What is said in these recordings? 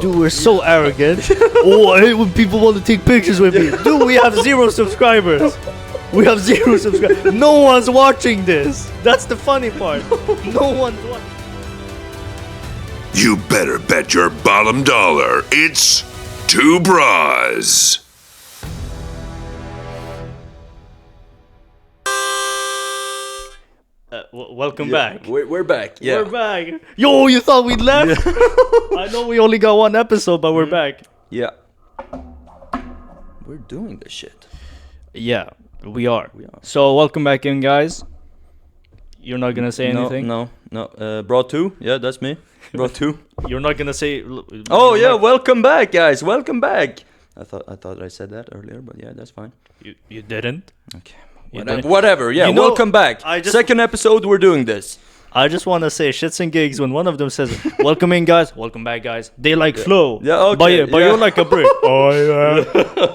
Dude, we're so arrogant. Oh, I hate when people want to take pictures with me. Dude, we have 0 subscribers. We have 0 subscribers. No one's watching this. That's the funny part. No one's watching. You better bet your bottom dollar it's 2 Brahs. Welcome back. We're back. Yeah. We're back. Yo, you thought we'd left? I know we only got 1 episode, but we're back. Yeah. We're doing this shit. Yeah, we are. So, welcome back in, guys. You're not gonna say anything? No. Brah 2? Yeah, that's me. Brah 2. You're not gonna say... Oh, yeah, welcome back, guys. Welcome back. I thought I said that earlier, but yeah, that's fine. You didn't? Okay. Whatever, yeah, welcome back. Second episode, we're doing this. I just want to say shits and gigs when one of them says, welcome in, guys, welcome back, guys. They like flow. Yeah, okay. But you're like a Brit. Oh, yeah.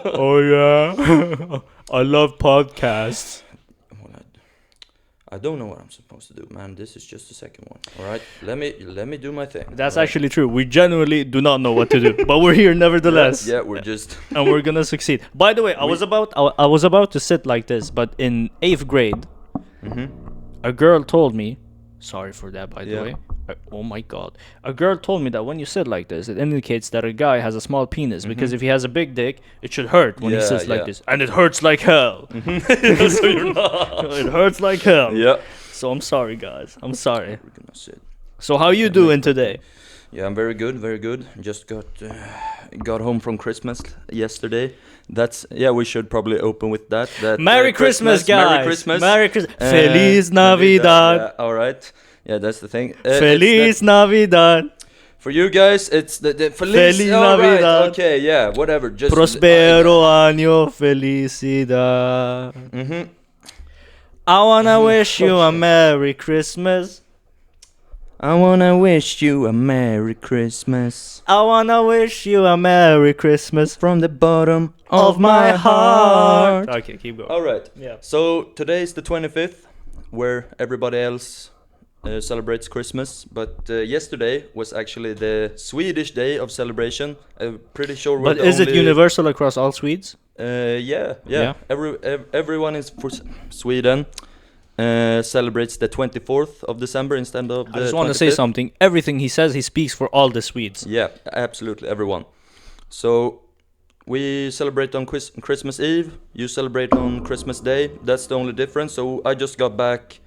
Oh, yeah. I love podcasts. I don't know what I'm supposed to do, man. This is just the second one. All right, let me do my thing. That's actually true. We genuinely do not know what to do, but we're here nevertheless. Yeah, we're just and we're gonna succeed. By the way, I was about to sit like this, but in 8th grade, a girl told me. Sorry for that, by the way. Oh my god. A girl told me that when you sit like this, it indicates that a guy has a small penis, because if he has a big dick, it should hurt when he sits like this. And it hurts like hell. So you're not. It hurts like hell. Yeah. So I'm sorry, guys. I'm sorry. We're gonna sit. So how you doing today? Yeah, I'm very good, very good. Just got home from Christmas yesterday. We should probably open with that. Merry Christmas, guys. Merry Christmas. Merry Christmas. Feliz Navidad. Yeah, all right. Yeah, that's the thing. Feliz Navidad. For you guys, it's the Feliz Navidad. Right. Okay, yeah, whatever. Just Prospero año felicidad. I wanna wish you a Merry Christmas. I wanna wish you a Merry Christmas. I wanna wish you a Merry Christmas from the bottom of my heart. Okay, keep going. All right. Yeah. So today is the 25th, where everybody else celebrates Christmas, but yesterday was actually the Swedish day of celebration. I'm pretty sure we're But is it universal across all Swedes? Yeah. Everyone is for Sweden celebrates the 24th of December instead of the 25th. I just want to say something. Everything he says, he speaks for all the Swedes. Yeah, absolutely, everyone. So we celebrate on Christmas Eve. You celebrate on Christmas Day. That's the only difference. So I just got back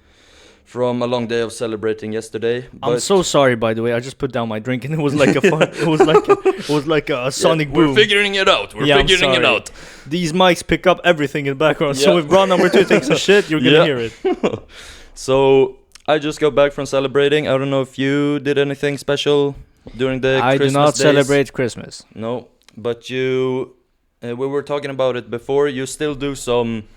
from a long day of celebrating yesterday. I'm so sorry, by the way. I just put down my drink and it was like a fun, it was like a sonic boom. We're figuring it out. We're figuring it out. These mics pick up everything in the background. So if Brah number 2 takes a shit, you're gonna hear it. So I just got back from celebrating. I don't know if you did anything special during the Christmas days. I do not celebrate Christmas. No, but you. We were talking about it before. You still do some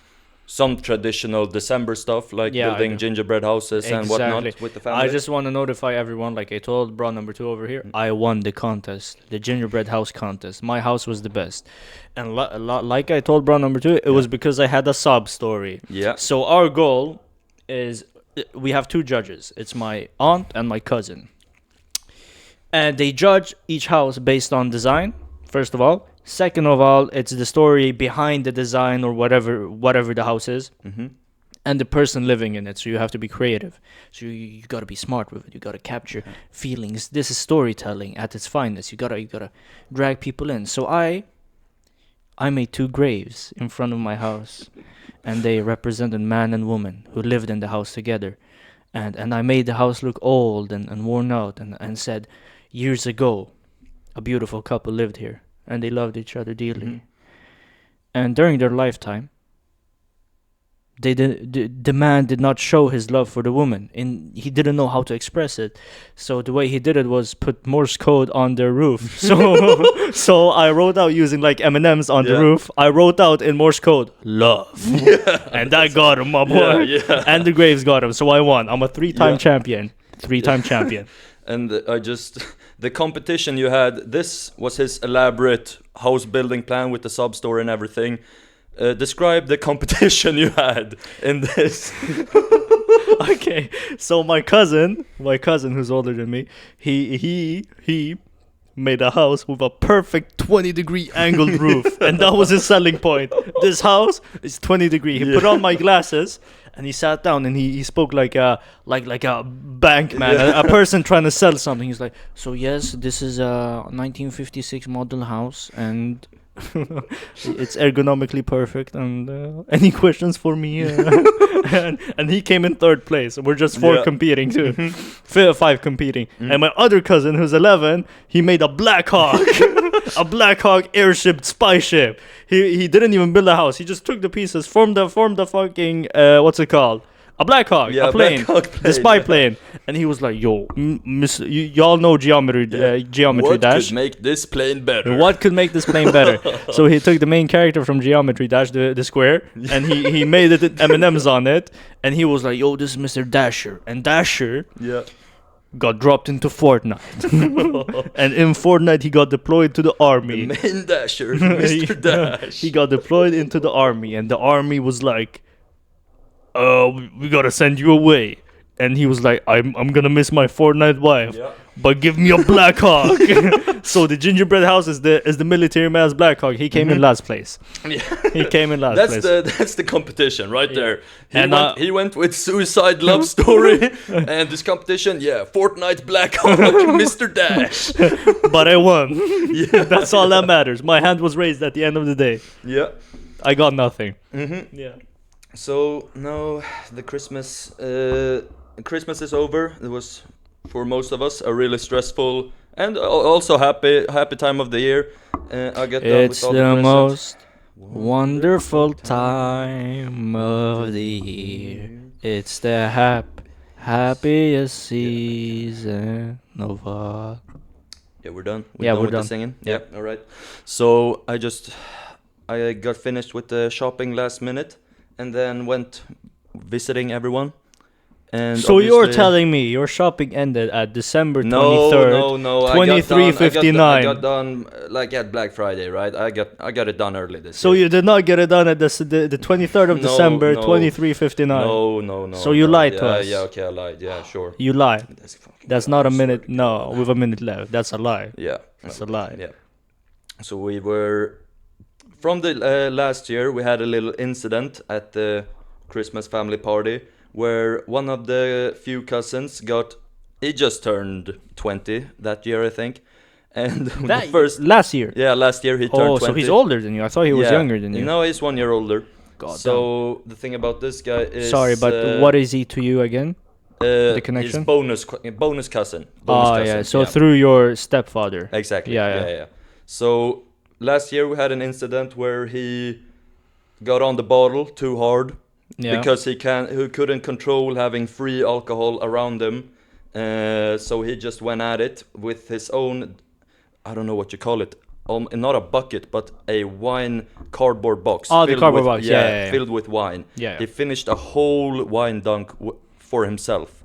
traditional December stuff, like building gingerbread houses and whatnot with the family. I just want to notify everyone, like I told Brah number 2 over here, I won the contest, the gingerbread house contest. My house was the best. And like I told Brah number 2, it was because I had a sob story. Yeah. So our goal is, we have 2 judges. It's my aunt and my cousin. And they judge each house based on design, first of all. Second of all, it's the story behind the design or whatever the house is, and the person living in it. So you have to be creative. So you got to be smart with it. You got to capture feelings. This is storytelling at its finest. You gotta drag people in. So I made 2 graves in front of my house, and they represented man and woman who lived in the house together, and I made the house look old and worn out, and said, years ago, a beautiful couple lived here. And they loved each other dearly. And during their lifetime, the man did not show his love for the woman. And he didn't know how to express it. So the way he did it was put Morse code on their roof. So I wrote out using like M&Ms on the roof. I wrote out in Morse code, love. And that got him, my boy. And the graves got him. So I won. I'm a 3-time champion. 3-time champion. And the competition you had, this was his elaborate house building plan with the sub-story and everything. Describe the competition you had in this. Okay, so my cousin who's older than me, he made a house with a perfect 20-degree angled roof, and that was his selling point. This house is 20 degree. He put on my glasses, and he sat down, and he spoke like a bank man, a person trying to sell something. He's like, so yes, this is a 1956 model house, and it's ergonomically perfect. And any questions for me? And he came in third place. We're just four competing too, 5 competing. And my other cousin, who's 11, he made a Black Hawk, a Black Hawk airship spy ship. He didn't even build a house. He just took the pieces, formed the fucking what's it called? A Black Hawk, a plane, the spy plane. And he was like, yo, y'all know geometry What dash. could make this plane better? What could make this plane better? So he took the main character from Geometry Dash, the square, and he made it M&M's on it. And he was like, yo, this is Mr. Dasher. And Dasher got dropped into Fortnite. And in Fortnite, he got deployed to the army. The main Dasher, Mr. Dash. He got deployed into the army. And the army was like, we gotta send you away. And he was like, I'm gonna miss my Fortnite wife, but give me a Black Hawk. So the gingerbread house is the military man's Black Hawk. He came in last place. He came in last place. That's the competition right there. He went with Suicide Love Story, and this competition, Fortnite Black Hawk, Mr. Dash. But I won. That's all that matters. My hand was raised at the end of the day. Yeah. I got nothing. Yeah. So now the Christmas is over. It was, for most of us, a really stressful and also happy time of the year. I get done It's with all the presents. most wonderful time of the year. It's the happiest season of all. Yeah, we're done. We're with done. the singing. Yeah, all right. So I got finished with the shopping last minute, and then went visiting everyone. And so you're obviously- telling me your shopping ended at December 23rd, No. 23:59. I got done like at Black Friday, right? I got it done early this So year. you did not get it done at the 23rd of No, December, no. 23:59. No. So you lied to us. Yeah, okay, I lied. Yeah, sure. You lied. That's not a minute. absurd. No, with a minute left. That's a lie. Yeah, That's a lie. Yeah. So we were from the last year. We had a little incident at the Christmas family party where one of the few cousins he just turned 20 that year, I think. And the first last year. Yeah, last year he turned 20. So he's older than you. I thought he was younger than you. No, he's 1 year older. God so the thing about this guy is sorry, but what is he to you again? The connection? His bonus cousin. So through your stepfather. Exactly. Yeah. So last year we had an incident where he got on the bottle too hard because he couldn't control having free alcohol around him. So he just went at it with his own, I don't know what you call it, not a bucket, but a wine cardboard box. Oh, the cardboard box, filled with wine. Yeah. He finished a whole wine dunk for himself.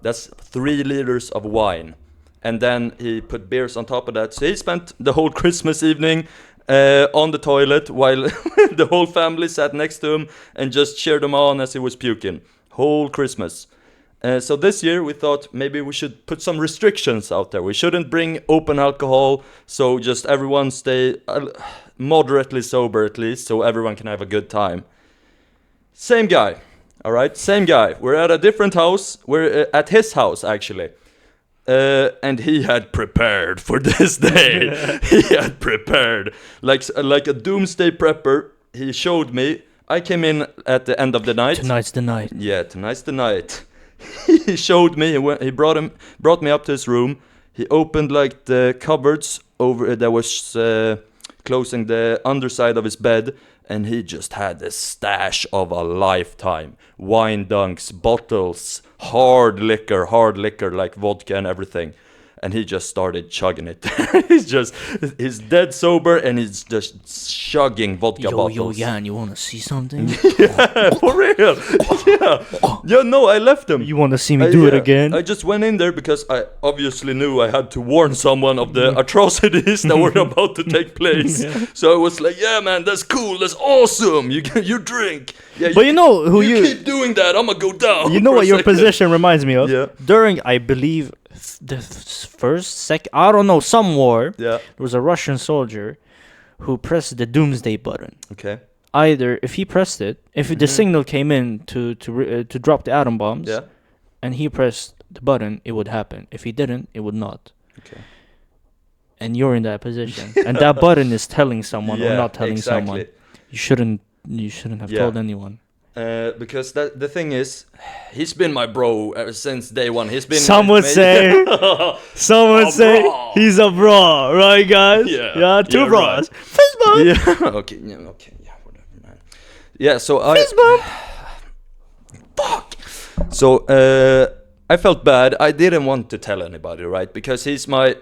That's 3 liters of wine. And then he put beers on top of that. So he spent the whole Christmas evening on the toilet while the whole family sat next to him and just cheered him on as he was puking. Whole Christmas. So this year we thought maybe we should put some restrictions out there. We shouldn't bring open alcohol, so just everyone stay moderately sober at least, so everyone can have a good time. Same guy, all right? Same guy. We're at a different house. We're at his house, actually. And he had prepared for this day. He had prepared. Like a doomsday prepper, he showed me. I came in at the end of the night. Tonight's the night. Yeah, tonight's the night. He showed me. He brought me up to his room. He opened like the cupboards over that was closing the underside of his bed, and he just had the stash of a lifetime. Wine dunks, bottles, hard liquor like vodka and everything. And he just started chugging it. He's dead sober and he's just chugging vodka bottles. Yo, Jan, you wanna see something? Yeah, for real. Yeah, no, I left him. You wanna see me do it again? I just went in there because I obviously knew I had to warn someone of the atrocities that were about to take place. So I was like, yeah, man, that's cool, that's awesome. You drink. Yeah, but you know who you keep doing that, I'm gonna go down. You know what your position reminds me of? Yeah. During, I believe, first, second, I don't know, some war. Yeah. There was a Russian soldier who pressed the doomsday button. Okay. Either if he pressed it, if the signal came in to drop the atom bombs, Yeah. and he pressed the button, it would happen. If he didn't, it would not. Okay. And you're in that position, and that button is telling someone or not telling someone. You shouldn't have told anyone. Because the thing is, he's been my bro ever since day one. He's been. Some would say, Brah. he's a bra, right, guys? Yeah. Two Yeah, bras. right. Fist bump. Yeah. Okay. Yeah. Whatever, man. Yeah. So Fist bump. Fuck. So I felt bad. I didn't want to tell anybody, right? Because he's my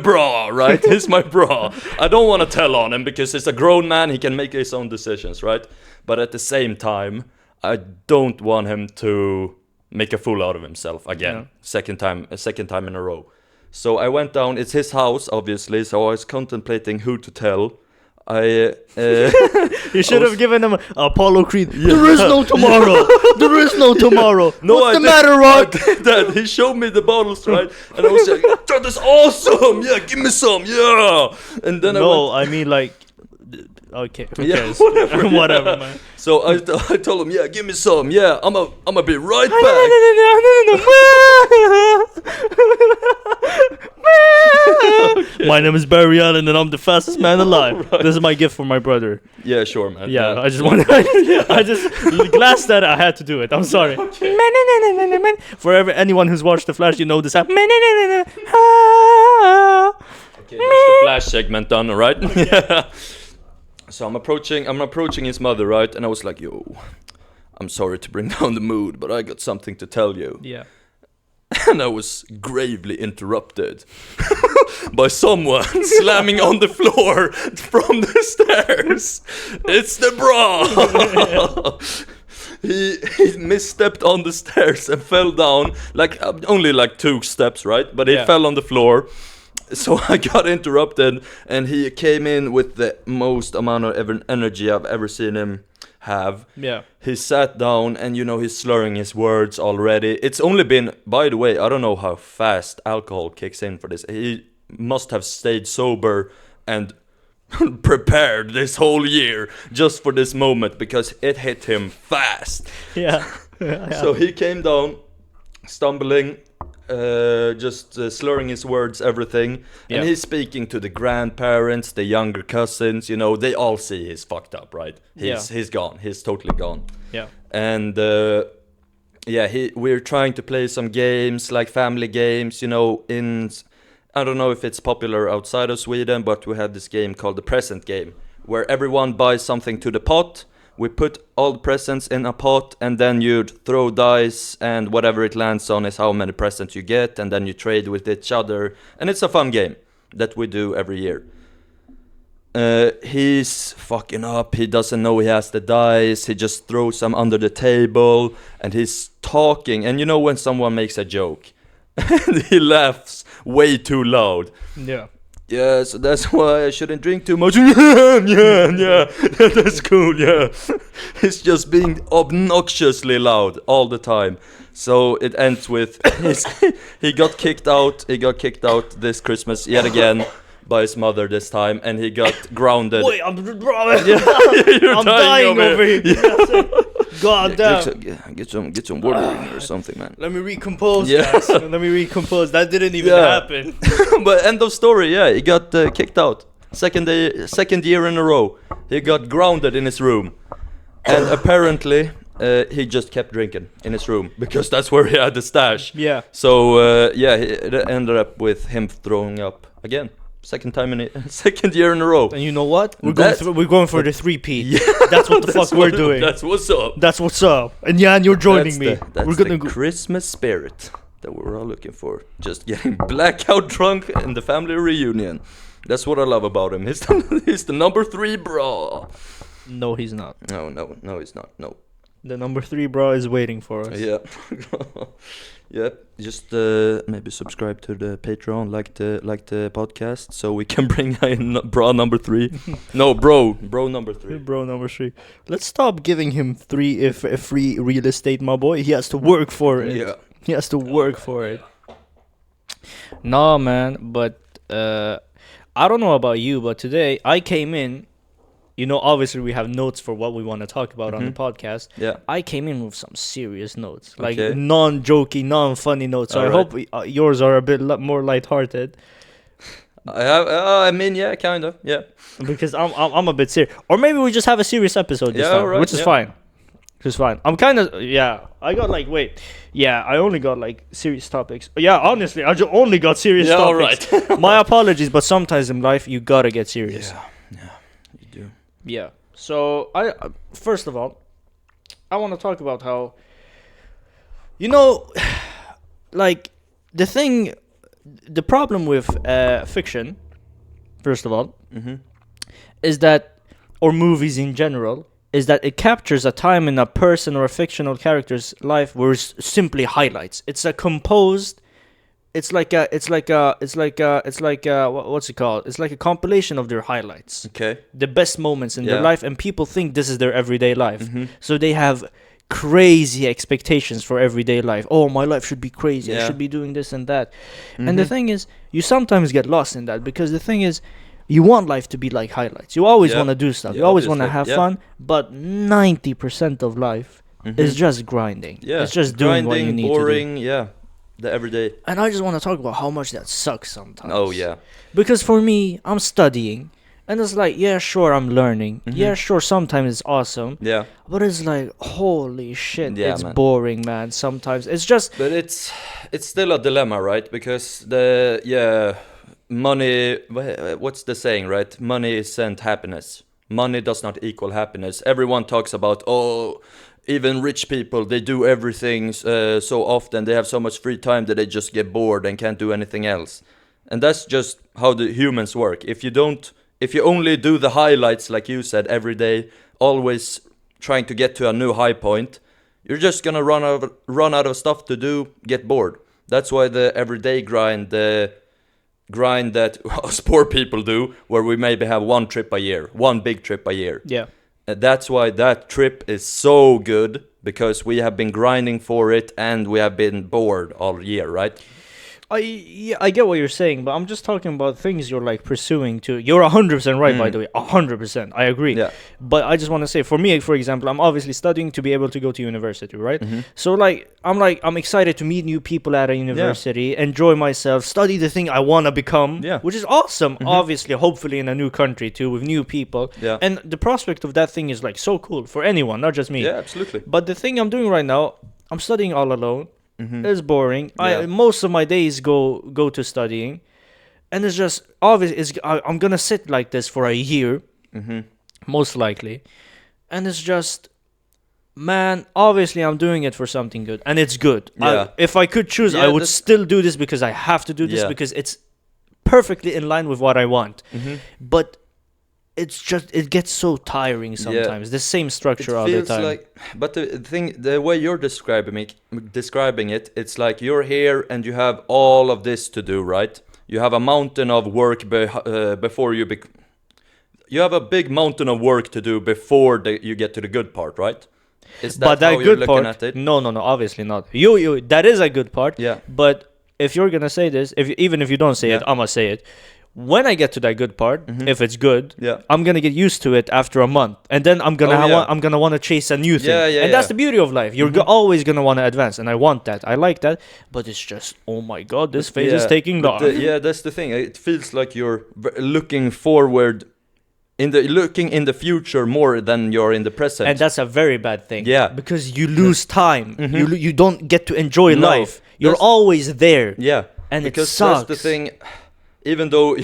bra, right? He's my bra. I don't want to tell on him because he's a grown man. He can make his own decisions, right? But at the same time, I don't want him to make a fool out of himself again. Yeah. Second time in a row. So I went down. It's his house, obviously. So I was contemplating who to tell. You should have given him Apollo Creed. There is no tomorrow. There is no tomorrow. No, What's I the did- matter, Rock? I did that. He showed me the bottles, right? And I was like, that is awesome. Yeah, give me some. Yeah. And then I mean like. Okay. Who Yeah, cares? whatever, yeah. Whatever, man. So I told him, yeah, give me some. Yeah, I'm a be right back. My name is Barry Allen, and I'm the fastest man alive. Right. This is my gift for my brother. Yeah, sure, man. Yeah, I just wanted. I just glanced at it. I had to do it. I'm sorry. For anyone who's watched The Flash, you know this. Okay, that's the Flash segment done, all right? Yeah. So I'm approaching his mother, right? And I was like, yo, I'm sorry to bring down the mood, but I got something to tell you. Yeah. And I was gravely interrupted by someone slamming on the floor from the stairs. It's the bra. He misstepped on the stairs and fell down, like only like 2 steps, right? But he fell on the floor. So I got interrupted, and he came in with the most amount of energy I've ever seen him have. Yeah. He sat down, and he's slurring his words already. It's only been, by the way, I don't know how fast alcohol kicks in for this. He must have stayed sober and prepared this whole year just for this moment, because it hit him fast. Yeah. So he came down, stumbling, just slurring his words, everything. Yeah. And he's speaking to the grandparents, the younger cousins, they all see he's fucked up, right? He's gone. He's totally gone. Yeah. And we're trying to play some games, like family games, I don't know if it's popular outside of Sweden, but we have this game called the present game, where everyone buys something to the pot. We put all the presents in a pot, and then you'd throw dice, and whatever it lands on is how many presents you get, and then you trade with each other. And it's a fun game that we do every year. He's fucking up. He doesn't know he has the dice. He just throws them under the table, and he's talking. And when someone makes a joke, and he laughs way too loud. Yeah. Yeah, so that's why I shouldn't drink too much. Yeah, that's cool, yeah. He's just being obnoxiously loud all the time. So it ends with he got kicked out this Christmas yet again by his mother this time, and he got grounded. Wait, I'm You're dying over here. Yeah. God damn. Get some water in here or something, man. Let me recompose, Yeah. guys. Let me recompose. That didn't even Yeah. happen. But end of story, yeah, he got kicked out. Second year in a row. He got grounded in his room. And apparently, he just kept drinking in his room, because that's where he had the stash. Yeah. So, it ended up with him throwing up again. Second year in a row. And you know what? We're That- going for the 3P. Yeah. That's what the fuck we're doing. That's what's up. That's what's up. And Jan, you're joining me. That's We're gonna the Christmas spirit that we're all looking for. Just getting blackout drunk in the family reunion. That's what I love about him. He's the number 3 bra. No, he's not. No, he's not. No. The number 3 bra is waiting for us. Yeah. Yep. Just maybe subscribe to the Patreon, like the podcast, so we can bring in bra number 3. No, bro number 3. Bro number 3. Let's stop giving him free real estate, my boy. He has to work for it. Yeah. He has to work for it. No, man, but I don't know about you, but today I came in. Obviously we have notes for what we want to talk about on the podcast. Yeah. I came in with some serious notes, like Okay. non-jokey, non-funny notes. So I Alright. hope yours are a bit more lighthearted, I have. I mean, yeah, kind of. Yeah. because I'm a bit serious. Or maybe we just have a serious episode this Yeah, time, alright, which is yeah. fine. Which is fine. I'm kind of I got I only got like serious topics. Yeah, honestly, I just only got serious Yeah, topics. alright. My apologies, but sometimes in life you gotta get serious. Yeah. You do. Yeah. So I first of all, I want to talk about how, like the problem with fiction, first of all, is that, or movies in general, is that it captures a time in a person or a fictional character's life where it's simply highlights. It's a composed. What's it called? It's like a compilation of their highlights, Okay. the best moments in their Yeah. life, and people think this is their everyday life. So they have crazy expectations for everyday life. Oh, my life should be crazy. I Yeah. should be doing this and that. And the thing is, you sometimes get lost in that, because the thing is, you want life to be like highlights. You always Yeah. want to do stuff. Yeah, You always want to obviously. have Yeah. fun, but 90% of life is just grinding. Yeah. It's just doing what you Grinding, need boring. Yeah. The everyday. and I just want to talk about how much that sucks sometimes. Oh yeah. Because for me, I'm studying, and it's like, yeah, sure, I'm learning. Yeah, sure, sometimes it's awesome. Yeah. But it's like, holy shit, Yeah, it's man. boring, man. Sometimes it's just, But it's still a dilemma, right? Because money. What's the saying, right? Money isn't happiness. Money does not equal happiness. Everyone talks about, even rich people, they do everything so often. They have so much free time that they just get bored and can't do anything else. And that's just how the humans work. If you only do the highlights, like you said, every day, always trying to get to a new high point, you're just gonna run out of stuff to do, get bored. That's why the everyday grind, the grind that us poor people do, where we maybe have one big trip a year. yeah. That's why that trip is so good, because we have been grinding for it and we have been bored all year, right? I get what you're saying, but I'm just talking about things you're like pursuing too. You're 100% right, by the way. 100%. I agree. Yeah. But I just want to say, for me, for example, I'm obviously studying to be able to go to university, right? So I'm excited to meet new people at a university, enjoy myself, study the thing I want to become, Yeah. which is awesome. Obviously, hopefully in a new country too, with new people. Yeah. And the prospect of that thing is like so cool for anyone, not just me. Yeah, absolutely. But the thing I'm doing right now, I'm studying all alone. It's boring. Yeah. Most of my days go to studying, and it's just obvious. I'm gonna sit like this for a year, most likely, and it's just, man. Obviously, I'm doing it for something good, and it's good. Yeah. If I could choose, Yeah, I would that's- still do this because I have to do this Yeah. because it's perfectly in line with what I want. But it's just, it gets so tiring sometimes. The same structure all the feels time. like, but the way you're describing it, it's like you're here and you have all of this to do, right? You have a mountain of work before you you have a big mountain of work to do before you get to the good part, right? Is that But that how you're good looking part, at it? no, obviously not. You, that is a good part. Yeah. But if you're gonna say this, even if you don't say it, Yeah. I'ma say it. When I get to that good part, if it's good, Yeah. I'm gonna get used to it after a month, and then I'm gonna Oh, yeah. I'm gonna want to chase a new thing. Yeah, and that's yeah. the beauty of life. You're always gonna want to advance, and I want that. I like that. But it's just, oh my god, this phase is taking long. Yeah, that's the thing. It feels like you're looking forward, looking in the future more than you're in the present. And that's a very bad thing. Yeah. Because you lose time. You don't get to enjoy No, life. You're that's- always there. Yeah, And it because sucks. that's the thing. Even though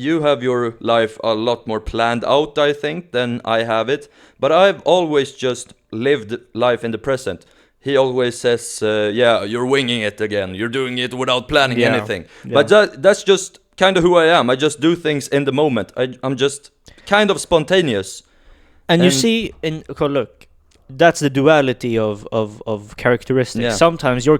you have your life a lot more planned out, I think, than I have it, but I've always just lived life in the present. He always says, "Yeah, you're winging it again. You're doing it without planning Yeah. anything." Yeah. But that's just kind of who I am. I just do things in the moment. I'm just kind of spontaneous. And you And- see, look, that's the duality of characteristics. Yeah. Sometimes your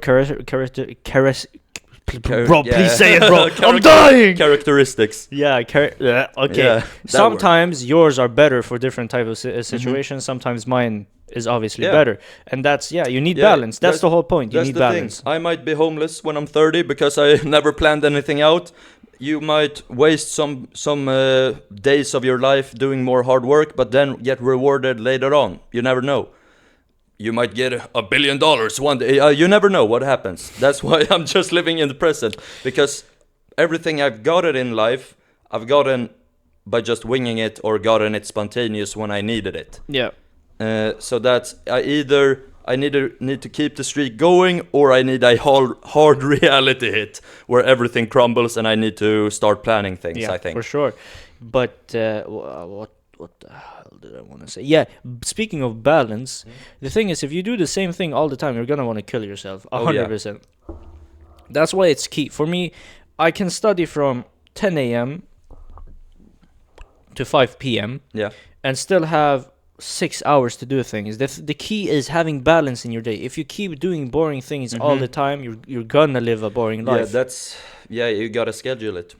bro, Yeah. please say it, bro. I'm Character- dying. Characteristics. Yeah, okay. Yeah, that Sometimes yours are better for different type of situations. Sometimes mine is obviously Yeah. better. And that's, you need Yeah, balance. That's the whole point. You That's need the balance. thing. I might be homeless when I'm 30 because I never planned anything out. You might waste some days of your life doing more hard work, but then get rewarded later on. You never know. You might get $1 billion one day. You never know what happens. That's why I'm just living in the present, because everything I've gotten in life, I've gotten by just winging it or gotten it spontaneous when I needed it. Yeah. So that's I need to keep the streak going, or I need a hard reality hit where everything crumbles and I need to start planning things. Yeah, I think for sure. But what the hell did I want to say? Yeah, speaking of balance, the thing is, if you do the same thing all the time, you're gonna want to kill yourself. 100%. That's why it's key for me. I can study from 10 a.m. to 5 p.m. Yeah. and still have 6 hours to do things. The key is having balance in your day. If you keep doing boring things all the time, you're gonna live a boring life. You gotta schedule it.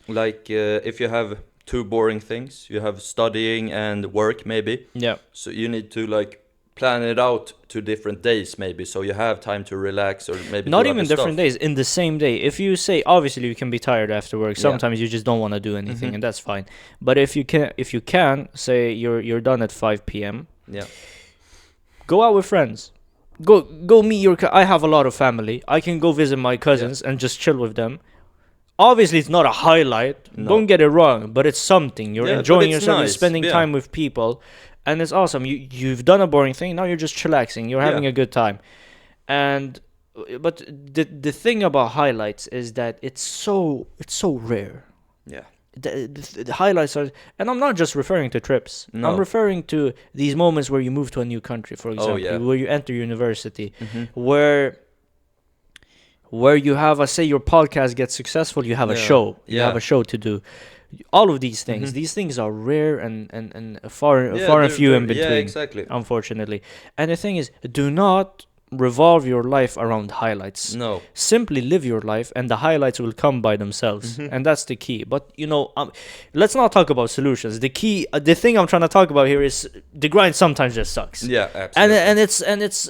Like if you have two boring things, you have studying and work maybe. Yeah. So you need to like plan it out to different days maybe, so you have time to relax, or maybe not do even other different stuff. days, in the same day. If you say, obviously you can be tired after work, sometimes you just don't want to do anything, and that's fine. But if you can say you're done at 5 p.m. Yeah. go out with friends, go meet your I have a lot of family. I can go visit my cousins and just chill with them. Obviously it's not a highlight, don't get it wrong, but it's something. You're enjoying yourself, you're spending time with people, and it's awesome. You've done a boring thing, now you're just chillaxing, you're having a good time. And but the thing about highlights is that it's so rare. Yeah. The highlights are, and I'm not just referring to trips. No. I'm referring to these moments where you move to a new country, for example, where you enter university, where you have say your podcast gets successful, you have a show, you have a show to do. All of these things, these things are rare and far and few in between. Yeah, exactly. Unfortunately, and the thing is, do not revolve your life around highlights. No. Simply live your life, and the highlights will come by themselves, and that's the key. But let's not talk about solutions. The key, the thing I'm trying to talk about here is the grind sometimes just sucks. Yeah, absolutely.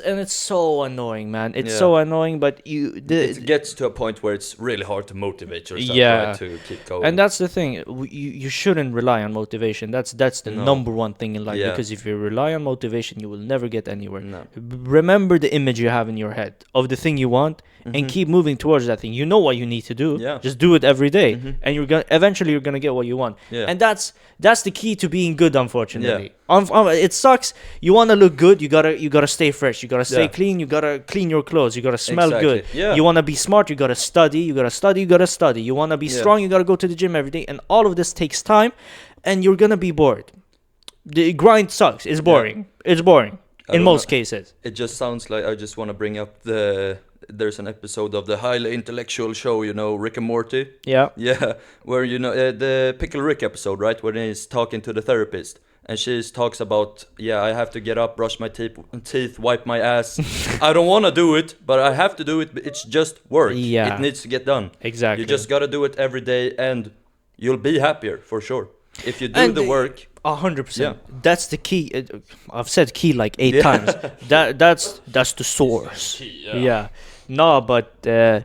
And it's so annoying, man. It's so annoying, but it gets to a point where it's really hard to motivate yourself, right, to keep going. And that's the thing. You shouldn't rely on motivation. That's the number one thing in life, because if you rely on motivation, you will never get anywhere. No. Remember the image you have in your head of the thing you want, and keep moving towards that thing. You know what you need to do. Just do it every day, and eventually you're gonna get what you want. And that's the key to being good, unfortunately. It sucks. You want to look good, you gotta stay fresh, you gotta stay clean, you gotta clean your clothes, you gotta smell good. You want to be smart, you gotta study, you want to be strong, you gotta go to the gym every day. And all of this takes time, and you're gonna be bored. The grind sucks. It's boring. It's boring in most cases. It just sounds like, I just want to bring up there's an episode of the highly intellectual show, Rick and Morty. Yeah, where the Pickle Rick episode, right, when he's talking to the therapist, and she talks about, I have to get up, brush my teeth, wipe my ass. I don't want to do it, but I have to do it. It's just work. It needs to get done. Exactly. You just gotta do it every day, and you'll be happier for sure if you do the work. 100%. That's the key. I've said key like 8 times. That's the source. No, but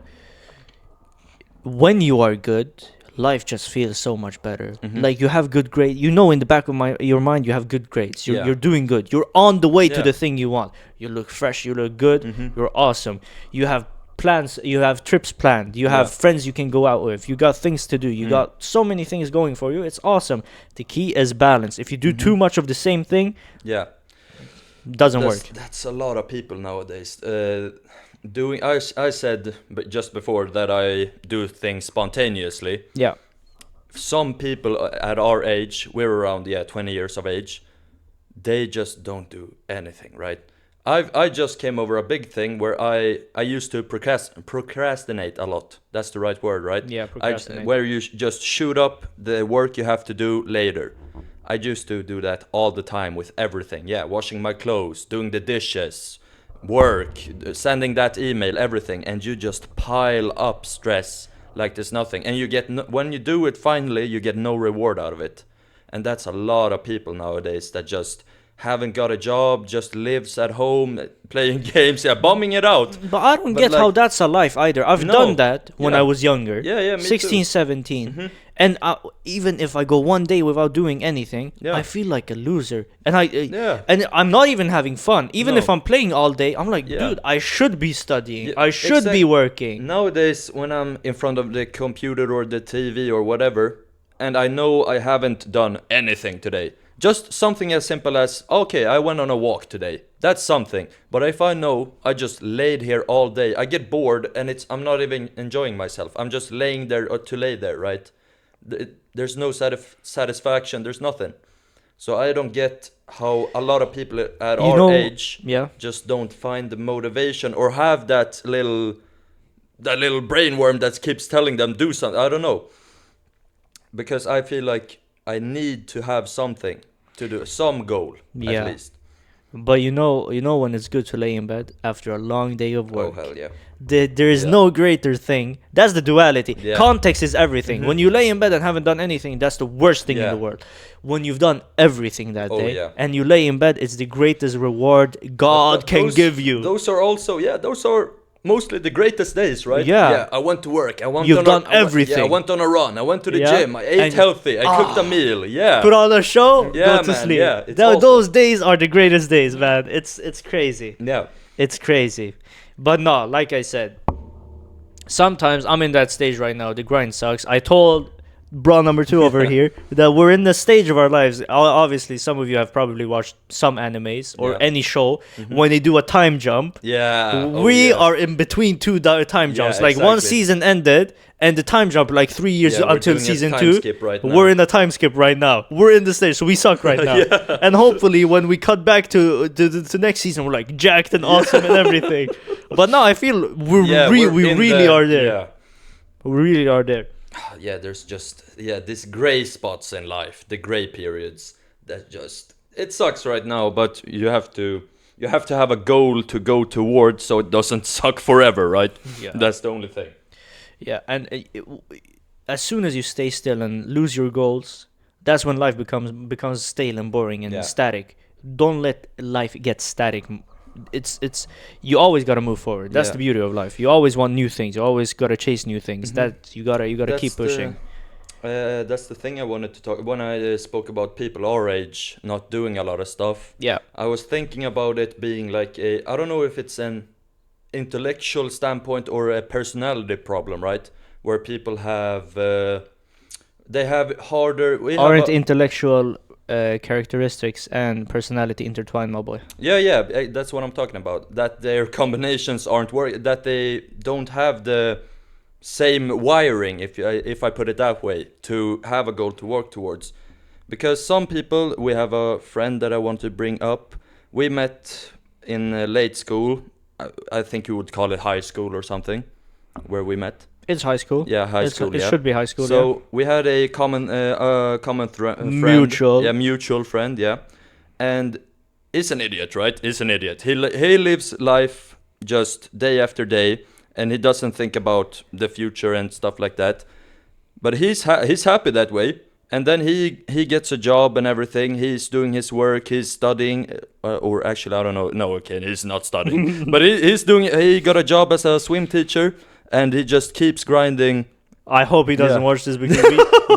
when you are good, life just feels so much better. Like you have good grades. In the back of your mind, you have good grades. You're doing good. You're on the way to the thing you want. You look fresh. You look good. You're awesome. You have plans, you have trips planned, you have friends you can go out with, you got things to do, you got so many things going for you. It's awesome. The key is balance. If you do too much of the same thing, doesn't work. That's a lot of people nowadays doing. I said just before that I do things spontaneously. Some people at our age, we're around 20 years of age, they just don't do anything, right? I just came over a big thing where I used to procrastinate a lot. That's the right word, right? Yeah, procrastinate. Where you just shoot up the work you have to do later. I used to do that all the time with everything. Washing my clothes, doing the dishes, work, sending that email, everything. And you just pile up stress like there's nothing. And you get when you do it finally, you get no reward out of it. And that's a lot of people nowadays that just haven't got a job, just lives at home playing games, bombing it out. But I don't But get like- how that's a life either. I've No. done that when Yeah. I was younger. Yeah, me 16, too. 17. And even if I go one day without doing anything, Yeah. I feel like a loser. And Yeah. and I'm not even having fun. Even No. if I'm playing all day, I'm like, Yeah. dude, I should be studying. Yeah, I should be working. Nowadays, when I'm in front of the computer or the TV or whatever, and I know I haven't done anything today, just something as simple as, okay, I went on a walk today. That's something. But if I know I just laid here all day, I get bored and I'm not even enjoying myself. I'm just laying there to lay there, right? There's no satisfaction. There's nothing. So I don't get how a lot of people at You our know- age Yeah. just don't find the motivation or have that little brain worm that keeps telling them do something. I don't know. Because I feel like I need to have something to do, some goal Yeah. at least. But you know when it's good to lay in bed after a long day of work. Oh hell yeah. There is Yeah. no greater thing. That's the duality. Yeah. Context is everything. When you lay in bed and haven't done anything, that's the worst thing in Yeah. the world. When you've done everything that Oh, day yeah. and you lay in bed, it's the greatest reward God But can those- give you. Those are also those are mostly the greatest days, right? Yeah. I went to work. You've done everything. I went on a run. I went to the Yeah. gym. I ate And- healthy. I cooked a meal. Yeah. Put on a show, Yeah, go to man, sleep. yeah, it's awesome. Those days are the greatest days, man. It's crazy. Yeah. It's crazy. But no, like I said, sometimes I'm in that stage right now. The grind sucks. I told Brah number 2 over here that we're in the stage of our lives. Obviously, some of you have probably watched some animes or Yeah. any show when they do a time jump. Yeah. We are in between two time jumps. Like one exactly. season ended, and the time jump like 3 years Yeah, we're until doing a season time 2. skip right now. We're in a time skip right now. We're in the stage, so we suck right now. And hopefully, when we cut back to next season, we're like jacked and awesome and everything. But now I feel we in really are there. Yeah. We really are there. Yeah, there's just these gray spots in life, the gray periods that just it sucks right now, but you have to have a goal to go towards so it doesn't suck forever, right? Yeah. That's the only thing. Yeah, and as soon as you stay still and lose your goals, that's when life becomes stale and boring and Yeah. static. Don't let life get static. It's you always gotta move forward. That's Yeah. the beauty of life. You always want new things. You always gotta chase new things. That you gotta That's keep pushing. That's the thing I wanted to talk when I spoke about people our age not doing a lot of stuff. Yeah. I was thinking about it being like I don't know if it's an intellectual standpoint or a personality problem, right? Where people have they have harder. Aren't intellectual characteristics and personality intertwined, my boy? Yeah, that's what I'm talking about. That their combinations aren't working. That they don't have the same wiring, if I put it that way, to have a goal to work towards. Because some people, we have a friend that I want to bring up. We met in late school. I think you would call it high school or something, where we met. It's high school. Yeah, high school. It yeah. should be high school. So we had a common friend. Mutual. Yeah, mutual friend. Yeah, and he's an idiot, right? He's an idiot. He lives life just day after day, and he doesn't think about the future and stuff like that. But he's happy that way. And then he gets a job and everything. He's doing his work. He's studying, or actually I don't know. No, okay, he's not studying. But he got a job as a swim teacher, and he just keeps grinding. I hope he doesn't Yeah. watch this because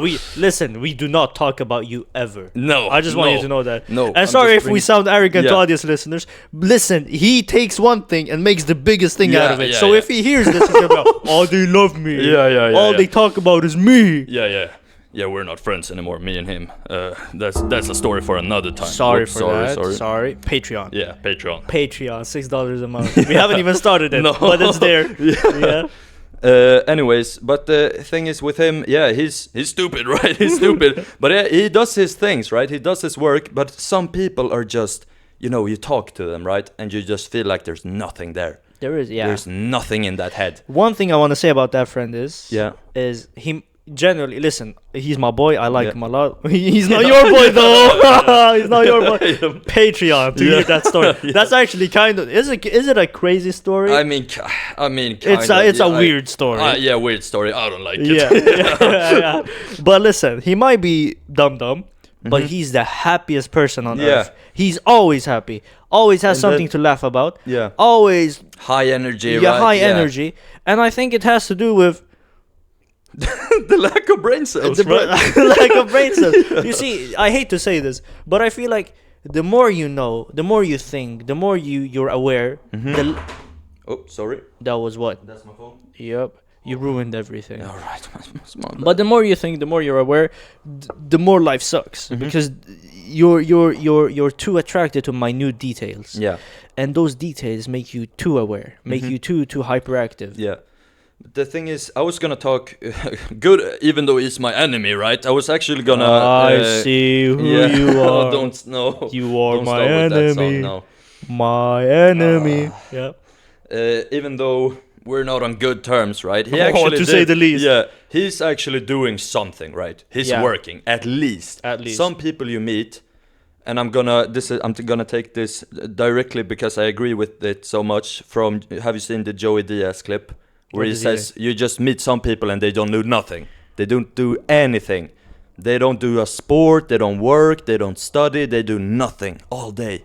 we listen. We do not talk about you ever. No, I just want you no, to know that. no, And I'm sorry just if we sound arrogant to Yeah. audience listeners. Listen, he takes one thing and makes the biggest thing out of it. Yeah, So yeah. if he hears this, he's gonna be like, "Oh, they love me. Yeah, All yeah. they talk about is me." Yeah, we're not friends anymore, me and him. That's a story for another time. Sorry Oops, for that. Sorry. Patreon. Yeah, Patreon. Patreon, $6 a month. We haven't even started it, No. but it's there. Yeah. Anyways, but the thing is with him, yeah, he's stupid, right? He's stupid. But he does his things, right? He does his work. But some people are just, you talk to them, right? And you just feel like there's nothing there. There is, yeah. There's nothing in that head. One thing I want to say about that friend is Yeah. he generally, listen, he's my boy. I like Yeah. him a lot. He's not your boy though. He's not your boy. Patreon to hear that story. That's actually kind of is it a crazy story? I mean, it's a weird story. Yeah, weird story. I don't like it. Yeah. Yeah. But listen, he might be dumb, but he's the happiest person on Mm-hmm. Yeah. earth. He's always happy, always has And something then- to laugh about, Yeah. always High energy, yeah, right? high energy. And I think it has to do with The lack of brain cells, the right? lack of brain cells. You see, I hate to say this, but I feel like the more you know, the more you think, the more you're aware. Oh, sorry. That was what? That's my phone. Yep. You ruined everything. All right. But the more you think, the more you're aware, the more life sucks Mm-hmm. because you're too attracted to minute details, Yeah. and those details make you too aware, make you too hyperactive. Mm-hmm. Yeah. The thing is, I was gonna talk good, even though he's my enemy, right? I was actually gonna. I see who you are. Don't know. You are Don't my start with that song enemy. now. My enemy. Yeah. Even though we're not on good terms, right? He Oh, actually to say the least. Yeah, he's actually doing something, right? He's Yeah. working at least. At least. Some people you meet, and I'm gonna take this directly because I agree with it so much. From have you seen the Joey Diaz clip where What he does he says you just meet some people and they don't do nothing, they don't do anything, they don't do a sport, they don't work, they don't study, they do nothing all day.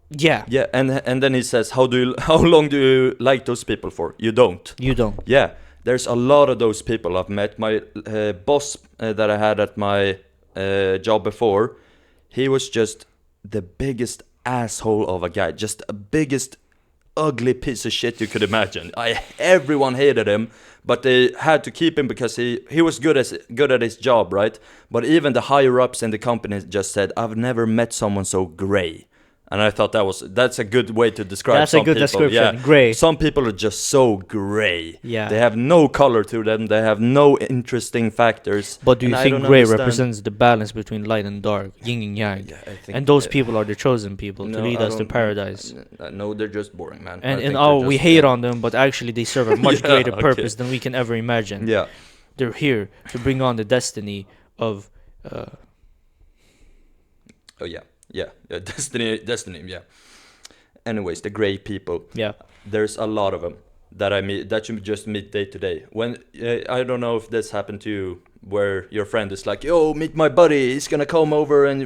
Yeah. Yeah, and then he says, how long do you like those people for? You don't. You don't. Yeah, there's a lot of those people I've met. My boss that I had at my job before, he was just the biggest asshole of a guy, just a biggest ugly piece of shit you could imagine. Everyone hated him, but they had to keep him because he was good at his job, right? But even the higher ups in the company just said, I've never met someone so gray. And I thought that's a good way to describe That's some a good people. description. Yeah. Gray. Some people are just so gray. Yeah. They have no color to them. They have no interesting factors. But do you And I think don't gray understand. represents the balance between light and dark, yin and yang? Yeah, I think And those people are the chosen people to No, lead I us to don't- paradise. No, they're just boring, man. I And think oh, they're we just- hate yeah. on them, but actually they serve a much Yeah, greater okay. purpose than we can ever imagine. Yeah. They're here to bring on the destiny of Oh yeah. Destiny. Yeah. Anyways, the gray people. yeah. There's a lot of them that I meet, that you just meet day to day. When I don't know if this happened to you, where your friend is like, "Yo, meet my buddy. He's gonna come over and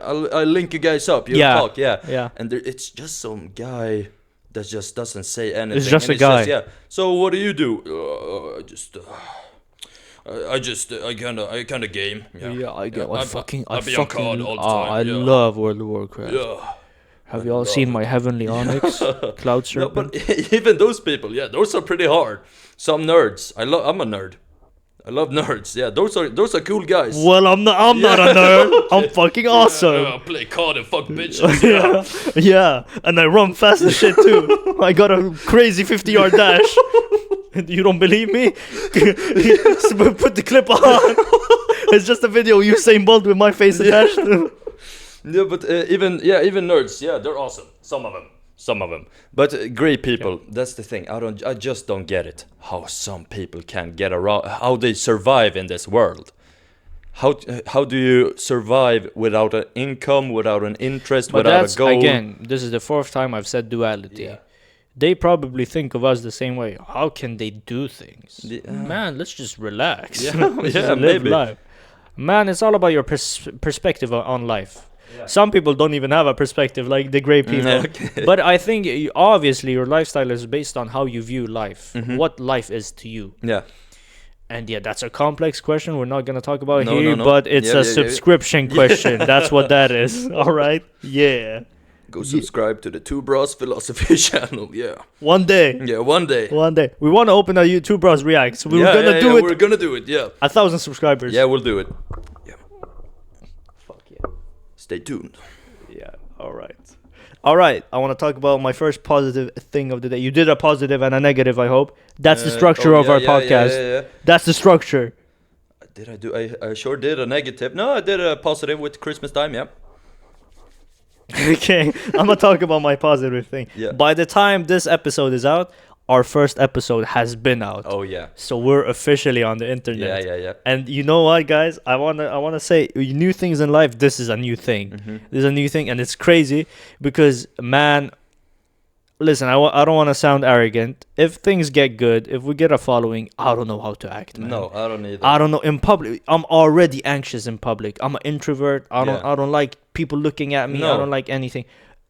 I'll link you guys up. You'll Yeah. talk." Yeah. Yeah. And it's just some guy that just doesn't say anything. It's just and a guy. yeah. So what do you do? I kind of game. Yeah. I get I fucking be on card all the time. I yeah. love World of Warcraft. Yeah. Have you all seen my heavenly onyx cloud No, serpent? but even those people, yeah, those are pretty hard. Some nerds. I'm a nerd. I love nerds. Yeah, those are cool guys. Well, I'm not a nerd. I'm fucking awesome. I play COD and fuck bitches. Yeah, yeah, and I run fast as shit too. I got a crazy 50-yard dash. You don't believe me? Put the clip on. It's just a video of Usain Bolt with my face attached. Yeah, but even nerds, yeah, they're awesome. Some of them. But great people, that's the thing. I just don't get it. How some people can get around, how they survive in this world. How do you survive without an income, without an interest, But without that's, a goal? again, this is the fourth time I've said duality. Yeah. They probably think of us the same way. How can they do things? Yeah. Man, let's just relax. Yeah, Let's yeah, just live maybe. life. Man, it's all about your perspective on life. Yeah. Some people don't even have a perspective, like the great people. Okay. But I think obviously your lifestyle is based on how you view life, Mm-hmm. what life is to you. Yeah. And yeah, that's a complex question we're not going to talk about No, here, no. but it's Yeah, a yeah, yeah. subscription question. That's what that is. All right? Yeah. Go subscribe to the Two Brahs Philosophy channel. Yeah. One day. Yeah, one day. One day. We want to open a YouTube Brahs Reacts. We're yeah, going to do it. We're gonna do it. Yeah. 1,000 subscribers. Yeah, we'll do it. Yeah. Fuck yeah. Stay tuned. Yeah. All right. All right. I want to talk about my first positive thing of the day. You did a positive and a negative, I hope. That's the structure of our podcast. Yeah. That's the structure. Did I do? I sure did a negative. No, I did a positive with Christmas time. Yeah. Okay. I'm going to talk about my positive thing. Yeah. By the time this episode is out, our first episode has been out. Oh yeah. So we're officially on the internet. Yeah. And you know what, guys? I wanna say new things in life. This is a new thing. Mm-hmm. This is a new thing, and it's crazy because, man, listen, I don't want to sound arrogant. If things get good, if we get a following, I don't know how to act, man. No, I don't either. I don't know. In public, I'm already anxious in public. I'm an introvert. I don't like people looking at me. No. I don't like anything.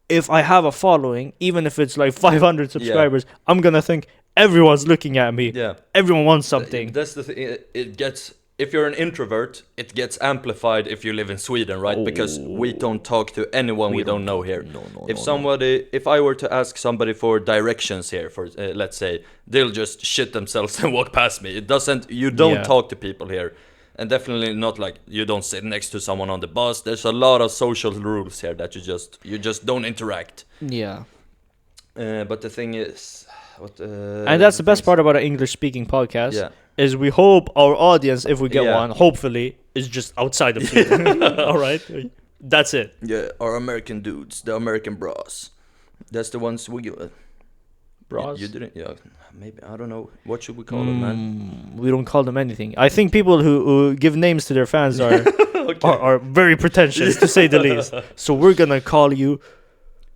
If I have a following, even if it's like 500 subscribers, I'm gonna think everyone's looking at me. Yeah. Everyone wants something. That's the thing. It gets, if you're an introvert, it gets amplified if you live in Sweden, right? Because we don't talk to anyone we don't know here. If I were to ask somebody for directions here, for let's say, they'll just shit themselves and walk past me. You don't talk to people here. And definitely not like, you don't sit next to someone on the bus. There's a lot of social rules here that you just don't interact. Yeah. But the thing is, and that's the best part about an English-speaking podcast. Yeah. Is we hope our audience, if we get Yeah. one, hopefully, is just outside of Sweden. All right, that's it. Yeah, our American dudes, the American Brahs. That's the ones we give. Brahs? You didn't, yeah. Maybe, I don't know. What should we call them, man? We don't call them anything. I think people who give names to their fans are are very pretentious, to say the least. So we're gonna call you.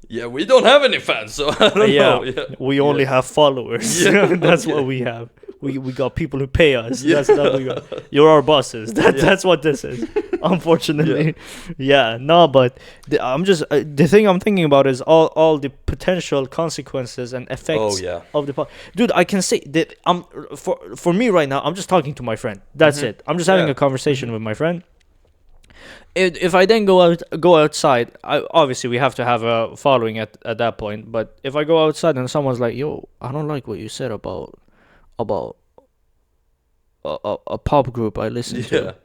Yeah, we don't have any fans, so I don't know. Yeah. We only have followers. Yeah, That's okay. what we have. We got people who pay us. That's what we got. You're our bosses. That's what this is. Unfortunately, no. But the thing I'm thinking about is all the potential consequences and effects of the dude. I can say that for me right now, I'm just talking to my friend. That's it. I'm just having a conversation with my friend. If I then go outside, obviously we have to have a following at that point. But if I go outside and someone's like, "Yo, I don't like what you said about a pop group I listen to,"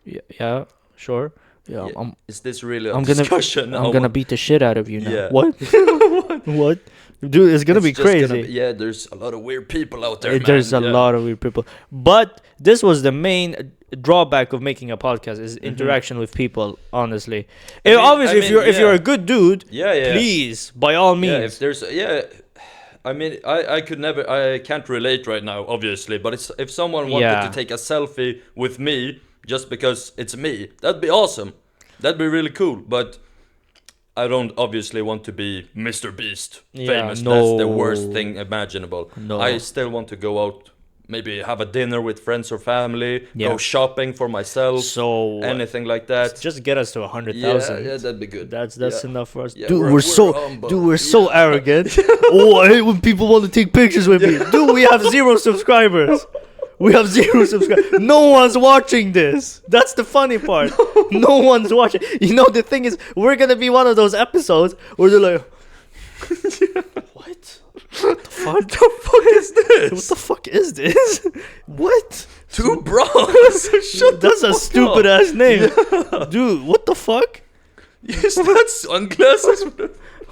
yeah, sure, yeah. Is this really a I'm discussion? I'm gonna beat the shit out of you now. Yeah. What? What? Dude, it's gonna be just crazy. There's a lot of weird people out there, man. There's a lot of weird people. But this was the main drawback of making a podcast is interaction with people, honestly. If you're a good dude, please, by all means. Yeah, if there's I mean, I can't relate right now, obviously, but if someone wanted to take a selfie with me just because it's me, that'd be awesome. That'd be really cool, but I don't obviously want to be Mr. Beast famous. No. That's the worst thing imaginable. No. I still want to go out, maybe have a dinner with friends or family, go shopping for myself, So anything like that. just get us to 100,000. Yeah, that'd be good. That's enough for us. Yeah, Dude, humble. we're so arrogant. Oh, I hate when people want to take pictures with me. Dude, we have 0 subscribers. We have 0 subscribers. No one's watching this. That's the funny part. No one's watching. You know, the thing is, we're gonna be one of those episodes where they're like, what? What the fuck is this? What the fuck is this? What? 2 Brahs. That's a stupid ass name. Dude, what the fuck? Is that sunglasses?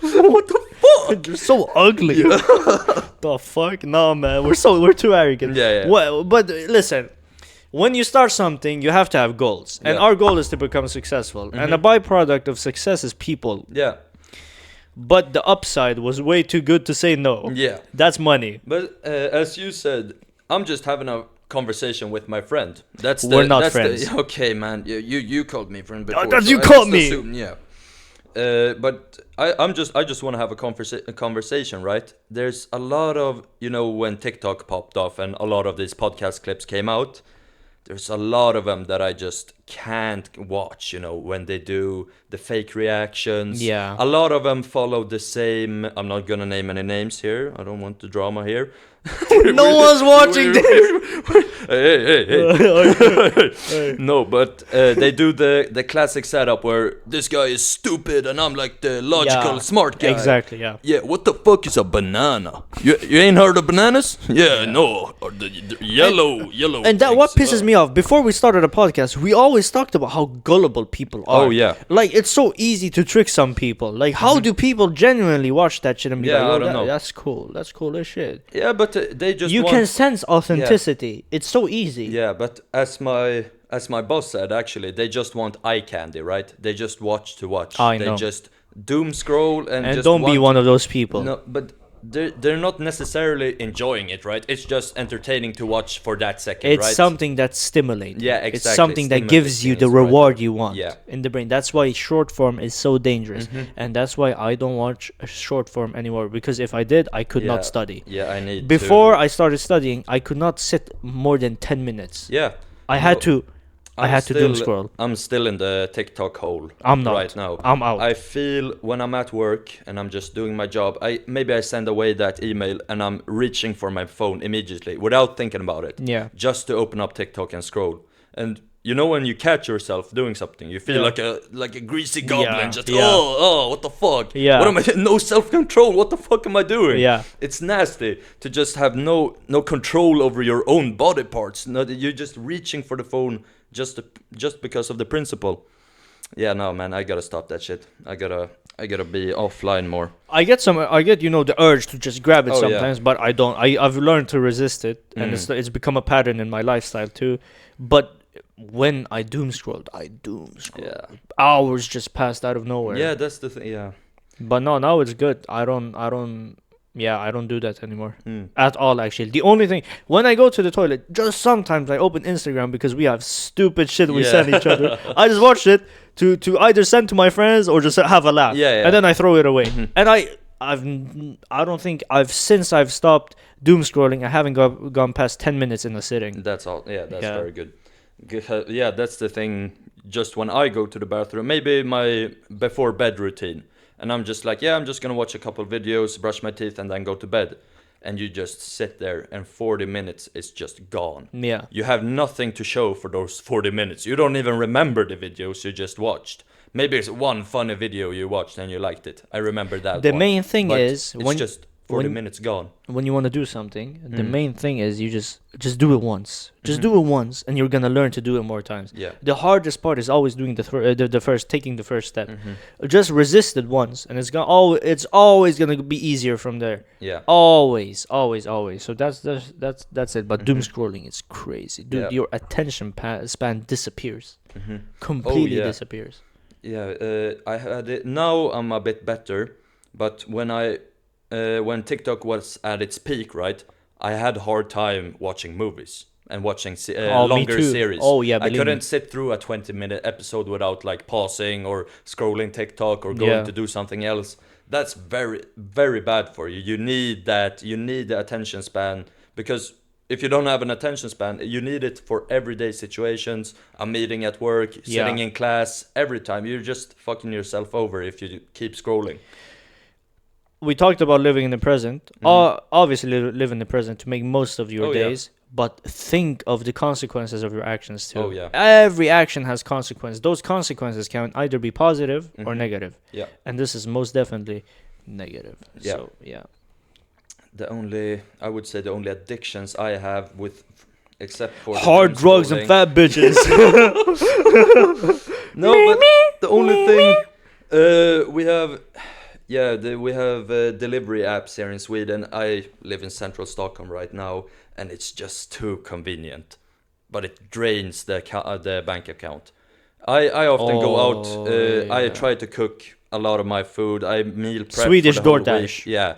What the fuck? They're so ugly. The fuck? No, man. We're too arrogant. Yeah. Well, but listen, when you start something, you have to have goals, and our goal is to become successful. And a byproduct of success is people. Yeah. But the upside was way too good to say no. Yeah. That's money. But as you said, I'm just having a conversation with my friend. We're not friends. Okay, man. You called me friend before. You called me. But I just want to have a conversation, right? There's a lot of, when TikTok popped off and a lot of these podcast clips came out, there's a lot of them that I just can't watch, when they do the fake reactions. Yeah. A lot of them follow the same, I'm not gonna name any names here, I don't want the drama here. No one's watching this. Hey. No, but they do the classic setup where this guy is stupid and I'm like the logical smart guy. Exactly, yeah. Yeah, what the fuck is a banana? You ain't heard of bananas? Yeah, no. Or the yellow. And that what things. pisses me off. Before we started the podcast, we always talked about how gullible people are. Oh, yeah. Like, it's so easy to trick some people. Like, how do people genuinely watch that shit and be like, I don't know. That's cool. That's cool as shit. Yeah, but they just You can sense authenticity. It's so easy. Yeah, but as my boss said, actually, they just want eye candy, right? They just watch to watch. I They know. just doom scroll and just don't be want one of those people. No, but they're not necessarily enjoying it, right? It's just entertaining to watch for that second, It's right? something that's stimulating. Yeah, exactly. It's something that gives you Stimulating the is the right reward word. you want Yeah. in the brain. That's why short form is so dangerous, and that's why I don't watch a short form anymore. Because if I did, I could Yeah. not study. Yeah, I need Before to. I started studying, I could not sit more than 10 minutes. Yeah. I had to. I I'm had to doom scroll. I'm still in the TikTok hole. I'm not. right now. I'm out. I feel when I'm at work and I'm just doing my job, I send away that email and I'm reaching for my phone immediately without thinking about it. Yeah. Just to open up TikTok and scroll. And you know when you catch yourself doing something, you feel Yeah. like a greasy goblin. Yeah, Just yeah. oh, what the fuck? Yeah. What am I? No self-control. What the fuck am I doing? Yeah. It's nasty to just have no control over your own body parts. No, you're just reaching for the phone just because of the principle. Yeah, no, man, I gotta stop that shit. I gotta be offline more. I get the urge to just grab it Oh, yeah. sometimes, but I don't. I've learned to resist it, and Mm. it's become a pattern in my lifestyle too. But when I doom scrolled, Yeah. hours just passed out of nowhere. Yeah, that's the thing. Yeah. But no, now it's good. I don't do that anymore Mm. at all. Actually, the only thing when I go to the toilet, just sometimes I open Instagram because we have stupid shit we Yeah. send each other. I just watch it to either send to my friends or just have a laugh. Yeah, yeah. And then I throw it away. Mhm. And I don't think since I've stopped doom scrolling, I haven't gone past 10 minutes in a sitting. That's all. Yeah, that's Yeah. very good. Yeah, that's the thing. Just when I go to the bathroom, maybe my before bed routine, and I'm just like, yeah, I'm just gonna watch a couple videos, brush my teeth, and then go to bed. And you just sit there, and 40 minutes is just gone. Yeah. You have nothing to show for those 40 minutes. You don't even remember the videos you just watched. Maybe it's one funny video you watched and you liked it. I remember that. The one. main thing But is it's when just 40 when- minutes gone. when you want to do something, the Mm. main thing is you just do it once. Just do it once, and you're gonna learn to do it more times. Yeah. The hardest part is always doing the first, taking the first step. Mm-hmm. Just resist it once, and it's always gonna be easier from there. Yeah. Always. So that's it. But doom scrolling is crazy, dude. Yeah. Your attention span disappears, Mm-hmm. completely yeah. disappears. Yeah, I had it. Now I'm a bit better, but when TikTok was at its peak, right, I had a hard time watching movies and watching Me longer too. series. Oh, yeah, I believe couldn't me. sit through a 20-minute episode without like pausing or scrolling TikTok or going Yeah. to do something else. That's very, very bad for you. You need that. You need the attention span, because if you don't have an attention span, you need it for everyday situations, a meeting at work, sitting in class, every time. You're just fucking yourself over if you keep scrolling. We talked about living in the present. Obviously, live in the present to make most of your Oh, yeah. days. But think of the consequences of your actions too. Oh, yeah. Every action has consequences. Those consequences can either be positive or Mhm. negative. Yeah. And this is most definitely negative. Yeah. So, yeah. I would say the only addictions I have except for the Hard doom drugs and scrolling- fat bitches. No, but the only thing we have, we have delivery apps here in Sweden. I live in central Stockholm right now, and it's just too convenient, but it drains the bank account. I often go out. I yeah. try to cook a lot of my food. I meal prep. Swedish for the whole DoorDash. week. Yeah.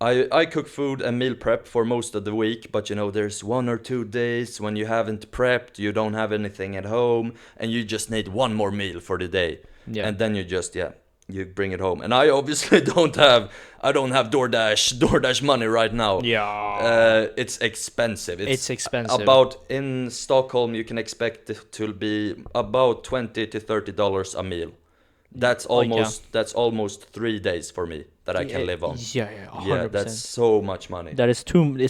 I cook food and meal prep for most of the week, but you know, there's 1 or 2 days when you haven't prepped, you don't have anything at home, and you just need one more meal for the day. Yeah. And then you just, you bring it home. And I obviously don't have DoorDash money right now. Yeah. It's expensive. It's expensive. About, in Stockholm, you can expect it to be about $20 to $30 a meal. That's almost 3 days for me that I can live on. Yeah, 100%. Yeah, that's so much money. It's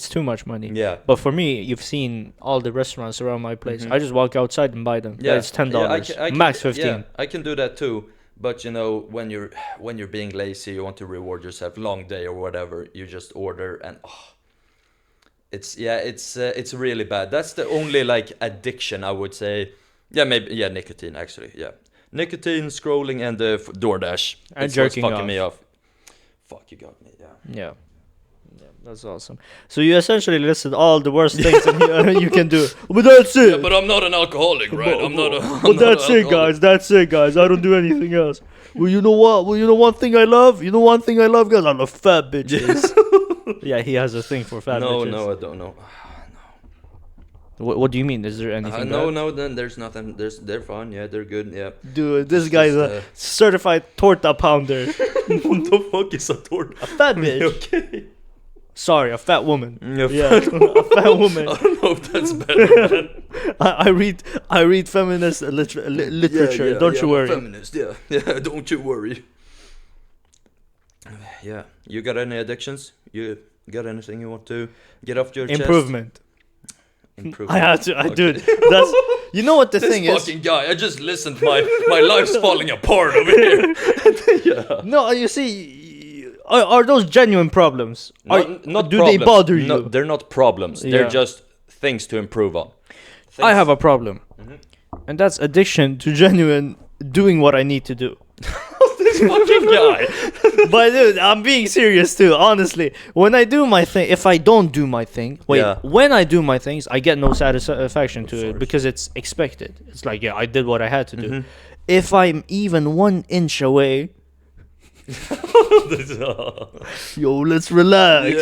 too much money. Yeah. But for me, you've seen all the restaurants around my place. I just walk outside and buy them. Yeah, It's $10. I can- Max 15. Yeah, I can do that too. But you know, when you're being lazy, you want to reward yourself, long day or whatever, you just order and it's really bad. That's the only like addiction I would say. Yeah, maybe nicotine actually. Yeah, nicotine, scrolling, and the DoorDash. And It's what's jerking fucking off. me off. Fuck, you got me. Yeah. Yeah. That's awesome. So you essentially listed all the worst things you can do. But that's it. Yeah, but I'm not an alcoholic, right? I'm not. But that's it, guys. That's it, guys. I don't do anything else. Well, you know what? Well, you know one thing I love? You know one thing I love, guys? I love fat bitches. Yeah, he has a thing for fat bitches. No, I don't know. What do you mean? Is there anything no, then there's nothing. They're fun. Yeah, they're good. Yeah. Dude, this guy's a certified torta pounder. What the fuck is a torta? A fat bitch. Okay. Sorry, a fat woman. Yeah, a fat woman. I don't know if that's better, man. I read feminist literature. Yeah, don't you worry. Feminist, yeah, don't you worry. Yeah, you got any addictions? You got anything you want to get off your Improvement. Improvement. I had to. Dude, that's. You know what the thing this is? fucking guy. I just listened. My life's falling apart over here. Yeah. No, you see. Are those genuine problems? Not do problems. they bother you? No, they're not problems. They're just things to improve on. I have a problem, and that's addiction to genuine doing what I need to do. This fucking guy. But dude, I'm being serious too. Honestly, when I do my thing, if I don't do my thing, when I do my things, I get no satisfaction to it because it's expected. It's like, yeah, I did what I had to do. If I'm even 1 inch away. Yo, let's relax.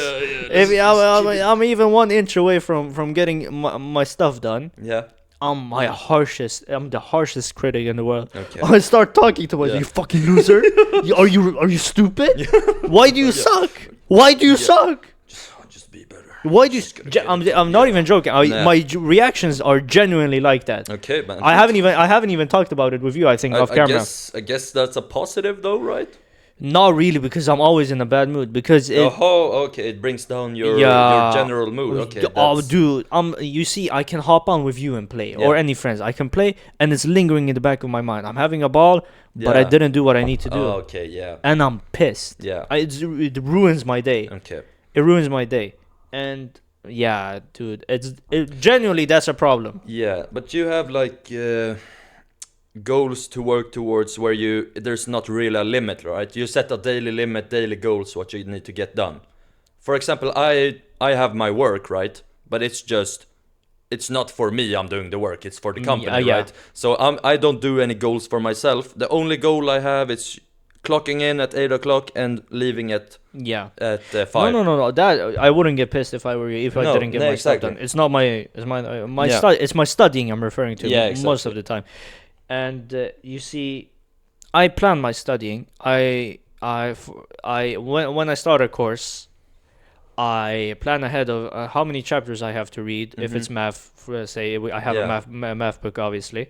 If I'm even 1 inch away from getting my stuff done. Yeah. I'm the harshest critic in the world. Okay. I start talking to myself. You fucking loser. Are you stupid? Why do you suck? Why do you suck? Just be better. Why do you? I'm not even joking. My reactions are genuinely like that. Okay, man. I haven't even talked about it with you. I think off camera. I guess that's a positive though, right? Not really, because I'm always in a bad mood. Because okay, it brings down your general mood. Okay. Dude, you see, I can hop on with you and play, or any friends. I can play, and it's lingering in the back of my mind. I'm having a ball, but I didn't do what I need to do. Oh, okay, yeah. And I'm pissed. Yeah. It ruins my day. Okay. It ruins my day, and yeah, dude, genuinely that's a problem. Yeah, but you have like. Goals to work towards where there's not really a limit, right? You set a daily limit, daily goals, what you need to get done. For example, I have my work, right? But it's not for me. I'm doing the work. It's for the company, right? So I don't do any goals for myself. The only goal I have is clocking in at 8 o'clock and leaving at 5. No. That I wouldn't get pissed if I were you. If I didn't get my stuff done. It's not it's my studying I'm referring to most of the time. And you see, I plan my studying. When I start a course, I plan ahead of how many chapters I have to read. If it's math, say I have a math book, obviously.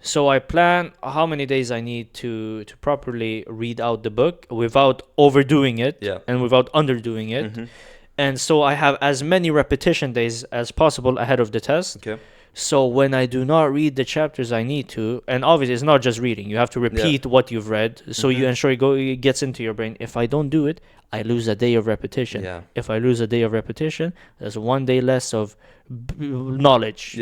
So I plan how many days I need to properly read out the book without overdoing it and without underdoing it. And so I have as many repetition days as possible ahead of the test. Okay. So when I do not read the chapters I need to, and obviously it's not just reading, you have to repeat what you've read, so you ensure it gets into your brain. If I don't do it, I lose a day of repetition. Yeah. If I lose a day of repetition, there's 1 day less of knowledge,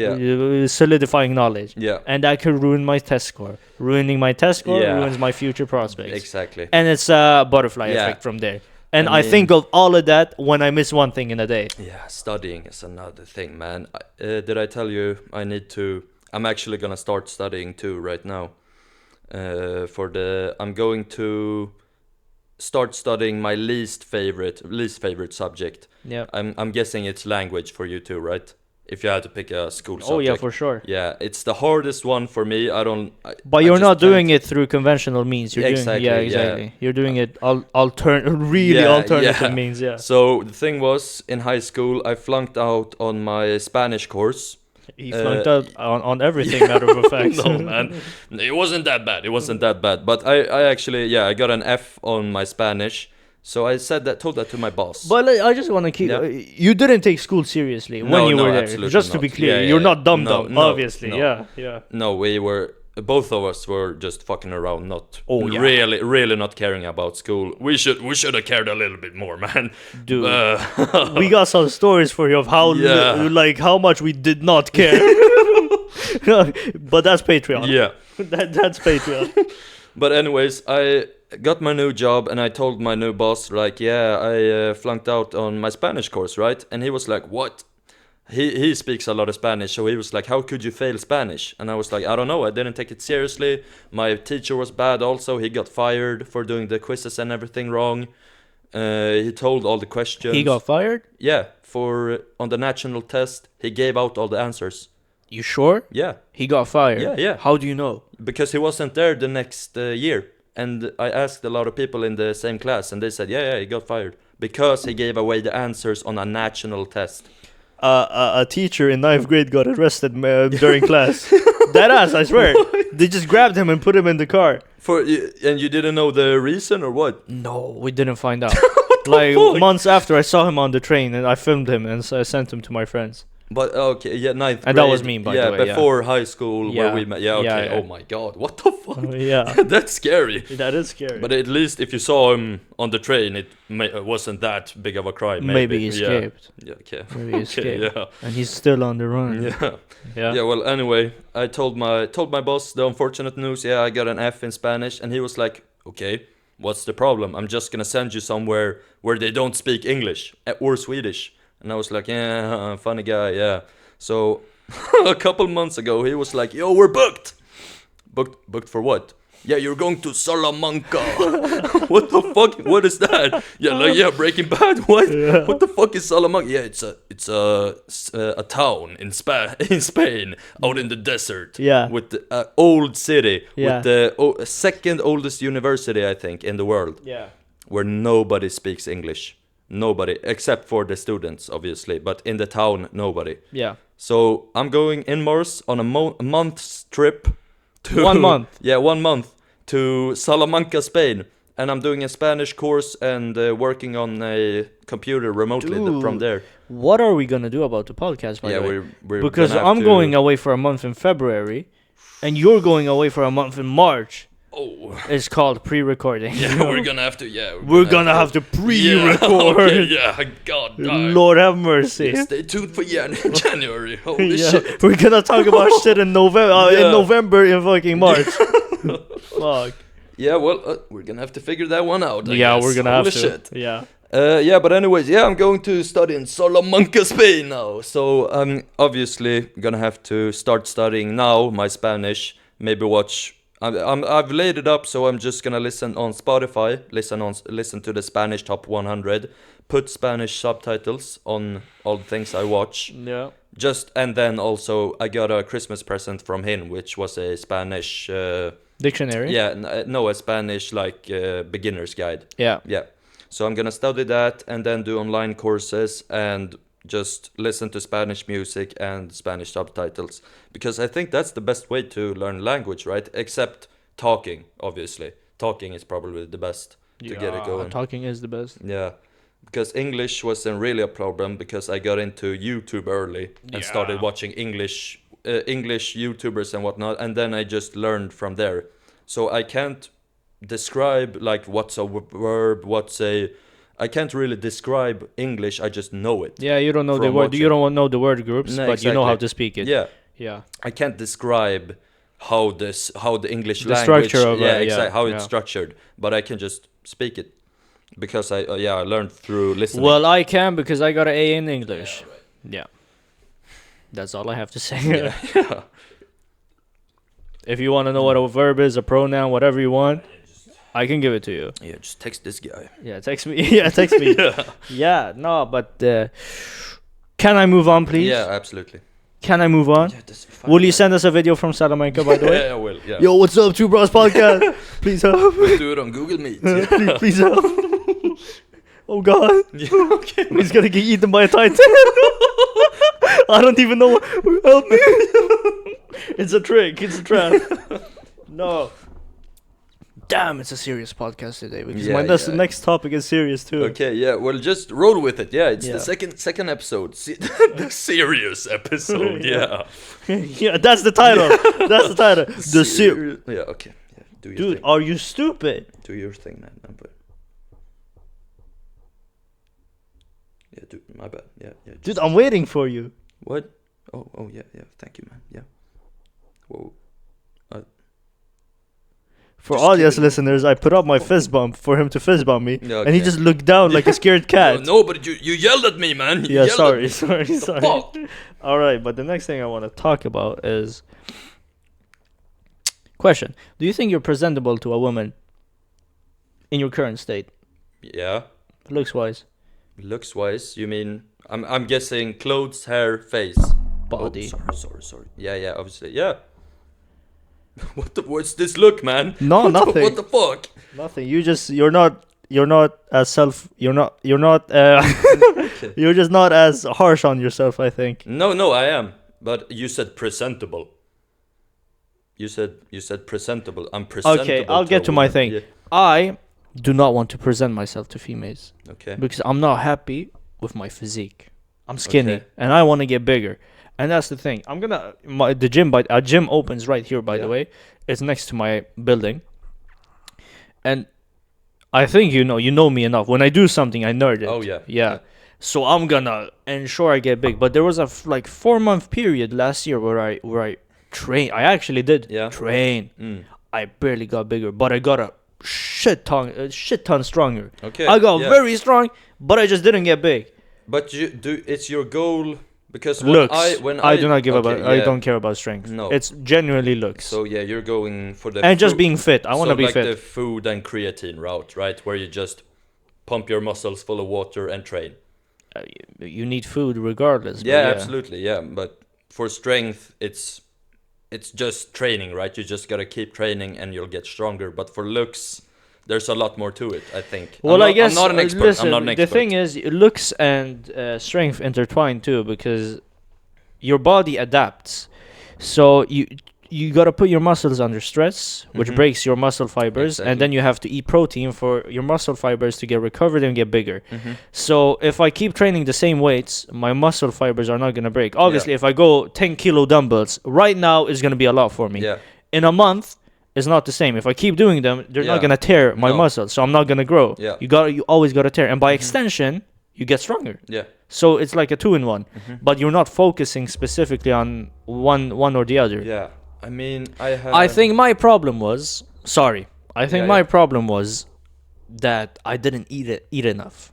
solidifying knowledge. Yeah. And that could ruin my test score. Ruining my test score ruins my future prospects. Exactly. And it's a butterfly effect from there. And I think of all of that when I miss one thing in a day. Yeah, studying is another thing, man. Did I tell you I'm actually gonna start studying too right now. I'm going to start studying my least favorite subject. Yeah. I'm guessing it's language for you too, right? If you had to pick a school subject. Oh yeah, for sure. Yeah, it's the hardest one for me. But you're not doing it through conventional means. You're exactly. Exactly. You're doing it alternative means. Yeah. So the thing was, in high school, I flunked out on my Spanish course. He flunked out on everything, matter of fact. No, man, it wasn't that bad. But I actually, I got an F on my Spanish. So I told that to my boss. But I just want to keep. You didn't take school seriously when you were there. Just to be clear, you're not dumb, obviously. No. Yeah. No, we were. Both of us were just fucking around, really not caring about school. We should have cared a little bit more, man. Dude, we got some stories for you of how how much we did not care. But that's Patreon. Yeah, that's Patreon. But anyways, got my new job, and I told my new boss, like, yeah, I flunked out on my Spanish course, right? And he was like, what? He speaks a lot of Spanish, so he was like, how could you fail Spanish? And I was like, I don't know, I didn't take it seriously. My teacher was bad also. He got fired for doing the quizzes and everything wrong. He told all the questions. He got fired? Yeah, for on the national test, he gave out all the answers. You sure? Yeah. He got fired? Yeah. How do you know? Because he wasn't there the next year. And I asked a lot of people in the same class, and they said, yeah, he got fired. Because he gave away the answers on a national test. A teacher in 9th grade got arrested during class. Deadass, I swear. They just grabbed him and put him in the car. And you didn't know the reason or what? No, we didn't find out. Like months after, I saw him on the train and I filmed him and so I sent him to my friends. But okay, yeah, 9th grade. And that was me, by the way. Yeah, before high school where Yeah. we met. Yeah, okay. Yeah. Oh my god, what the fuck? Yeah. That's scary. That is scary. But at least if you saw him on the train, it wasn't that big of a crime. Maybe he escaped. Yeah, okay. Maybe he escaped. Yeah. And he's still on the run. Yeah. Yeah. Yeah, well, anyway, I told my boss the unfortunate news. Yeah, I got an F in Spanish, and he was like, okay, what's the problem? I'm just gonna send you somewhere where they don't speak English or Swedish. And I was like, yeah, funny guy, yeah. So a couple months ago, he was like, yo, we're booked. Booked for what? Yeah, you're going to Salamanca. What the fuck? What is that? Yeah, like, yeah, Breaking Bad. What? Yeah. What the fuck is Salamanca? Yeah, it's a town in Spain, out in the desert. Yeah. With the old city, Yeah. with the second oldest university, I think, in the world, Yeah. where nobody speaks English. Nobody, except for the students, obviously. But in the town, nobody. Yeah. So I'm going in Mars on a month's trip. To 1 month. Yeah, 1 month to Salamanca, Spain, and I'm doing a Spanish course and working on a computer remotely from there. What are we gonna do about the podcast, by Yeah, the way? we're Because gonna have I'm to- going away for a month in February, and you're going away for a month in March. Oh, It's called pre-recording. yeah, we're gonna have to. Yeah, We're gonna have to pre-record. Yeah, okay, yeah, God, Lord have mercy. Yeah, stay tuned for January. Holy Yeah, shit. we're gonna talk about shit in November. Yeah. In November, in fucking March. Fuck. Yeah, well, we're gonna have to figure that one out. I Yeah, guess. we're gonna Holy have to. shit. Yeah. Yeah, but anyways, yeah, I'm going to study in Salamanca, Spain now. So I'm obviously gonna have to start studying now my Spanish. Maybe watch. I've laid it up, so I'm just gonna listen on Spotify. Listen to the Spanish top 100. Put Spanish subtitles on all the things I watch. Yeah. And then also I got a Christmas present from him, which was a Spanish. Dictionary. Yeah, no, a Spanish like beginner's guide. Yeah. Yeah. So I'm gonna study that and then do online courses and just listen to Spanish music and Spanish subtitles. Because I think that's the best way to learn language, right? Except talking, obviously. Talking is probably the best to get it going. Talking is the best. Yeah. Because English wasn't really a problem because I got into YouTube early and started watching English YouTubers and whatnot, and then I just learned from there. So I can't describe like what's a verb, I can't really describe English. I just know it. Yeah, you don't know the From word. watching. You don't know the word groups, No, but you know how exactly. to speak it. Yeah, Yeah. I can't describe how the English The language, structure of it, exactly, how yeah. it's structured. But I can just speak it because I learned through listening. Well, I can because I got an A in English. Yeah. That's all I have to say. yeah. If you want to know what a verb is, a pronoun, whatever you want, I can give it to you. Yeah, just text this guy. Yeah, text me. Yeah, text me. Yeah, no, but can I move on, please? Yeah, absolutely. Can I move on? Yeah, that's fine. Will you send us a video from Salamanca, by the way? Yeah, I will. Yeah. Yo, what's up, Two Bros Podcast? Please help. We'll do it on Google Meet. Yeah. Please help. Oh, God. Yeah, okay. He's gonna get eaten by a titan. I don't even know. Help me. It's a trick. It's a trap. No. Damn, it's a serious podcast today because Yeah, the next topic is serious too. Okay, yeah, well, just roll with it. Yeah, it's Yeah. the second episode, the serious episode. Yeah, Yeah, that's the title. That's the title. The serious. Yeah, okay. Yeah, do your Dude, thing. are you stupid? Do your thing, man. Yeah, dude, my bad. Yeah. Dude, I'm waiting for you. What? Oh, yeah. Thank you, man. Yeah. Whoa. For Just audience give it- listeners, I put up my fist bump for him to fist bump me, Yeah, and he okay. just looked down like a scared cat. No, but you yelled at me, man. You Yeah, yelled sorry, at me. sorry, The sorry. fuck? All right, but the next thing I want to talk about is question: do you think you're presentable to a woman in your current state, Yeah. looks wise, Looks wise, you mean? I'm guessing clothes, hair, face. body? Oh, sorry. Yeah, obviously, yeah. What's this look, man? No, nothing. What the fuck? Nothing. You're not as self. You're not. You're just not as harsh on yourself, I think. No, I am. But you said presentable. You said presentable. I'm presentable. Okay, I'll to get a to my woman. thing. Yeah. I do not want to present myself to females Okay. because I'm not happy with my physique. I'm skinny Okay. and I want to get bigger. And that's the thing. I'm gonna the gym. But our gym opens right here. By the Yeah. way, it's next to my building. And I think you know me enough. When I do something, I nerd it. Oh, yeah. Yeah. So I'm gonna ensure I get big. But there was a 4-month period last year where I trained. I actually did train. Mm. I barely got bigger, but I got a shit ton stronger. Okay. I got yeah. very strong, but I just didn't get big. But you do. It's your goal because Looks. when I do not give okay, about. I yeah. don't care about strength. No. It's genuinely looks. So yeah, you're going for the and just food- being fit. I want to so be like fit. the food and creatine route, right? Where you just pump your muscles full of water and train. You need food regardless. but Yeah, absolutely. Yeah, but for strength, it's just training, right? You just gotta keep training and you'll get stronger. But for looks, there's a lot more to it, I think. Well, I guess I'm not an expert. listen, I'm not an expert. the thing is, looks and strength intertwine too because your body adapts. So you gotta put your muscles under stress, which Mhm. breaks your muscle fibers, Exactly. and then you have to eat protein for your muscle fibers to get recovered and get bigger. Mhm. So if I keep training the same weights, my muscle fibers are not gonna break. Obviously, if I go 10 kilo dumbbells right now, is gonna be a lot for me. Yeah, In a month, it's not the same. If I keep doing them, they're not Yeah. gonna tear my No. muscles, so I'm not gonna grow. Yeah. You always gotta tear, and by extension, you get stronger. yeah. So it's like a 2-in-1, Mhm. but you're not focusing specifically on one or the other. Yeah. I mean, I have. I think my problem was I think Yeah, my yeah. problem was that I didn't eat enough.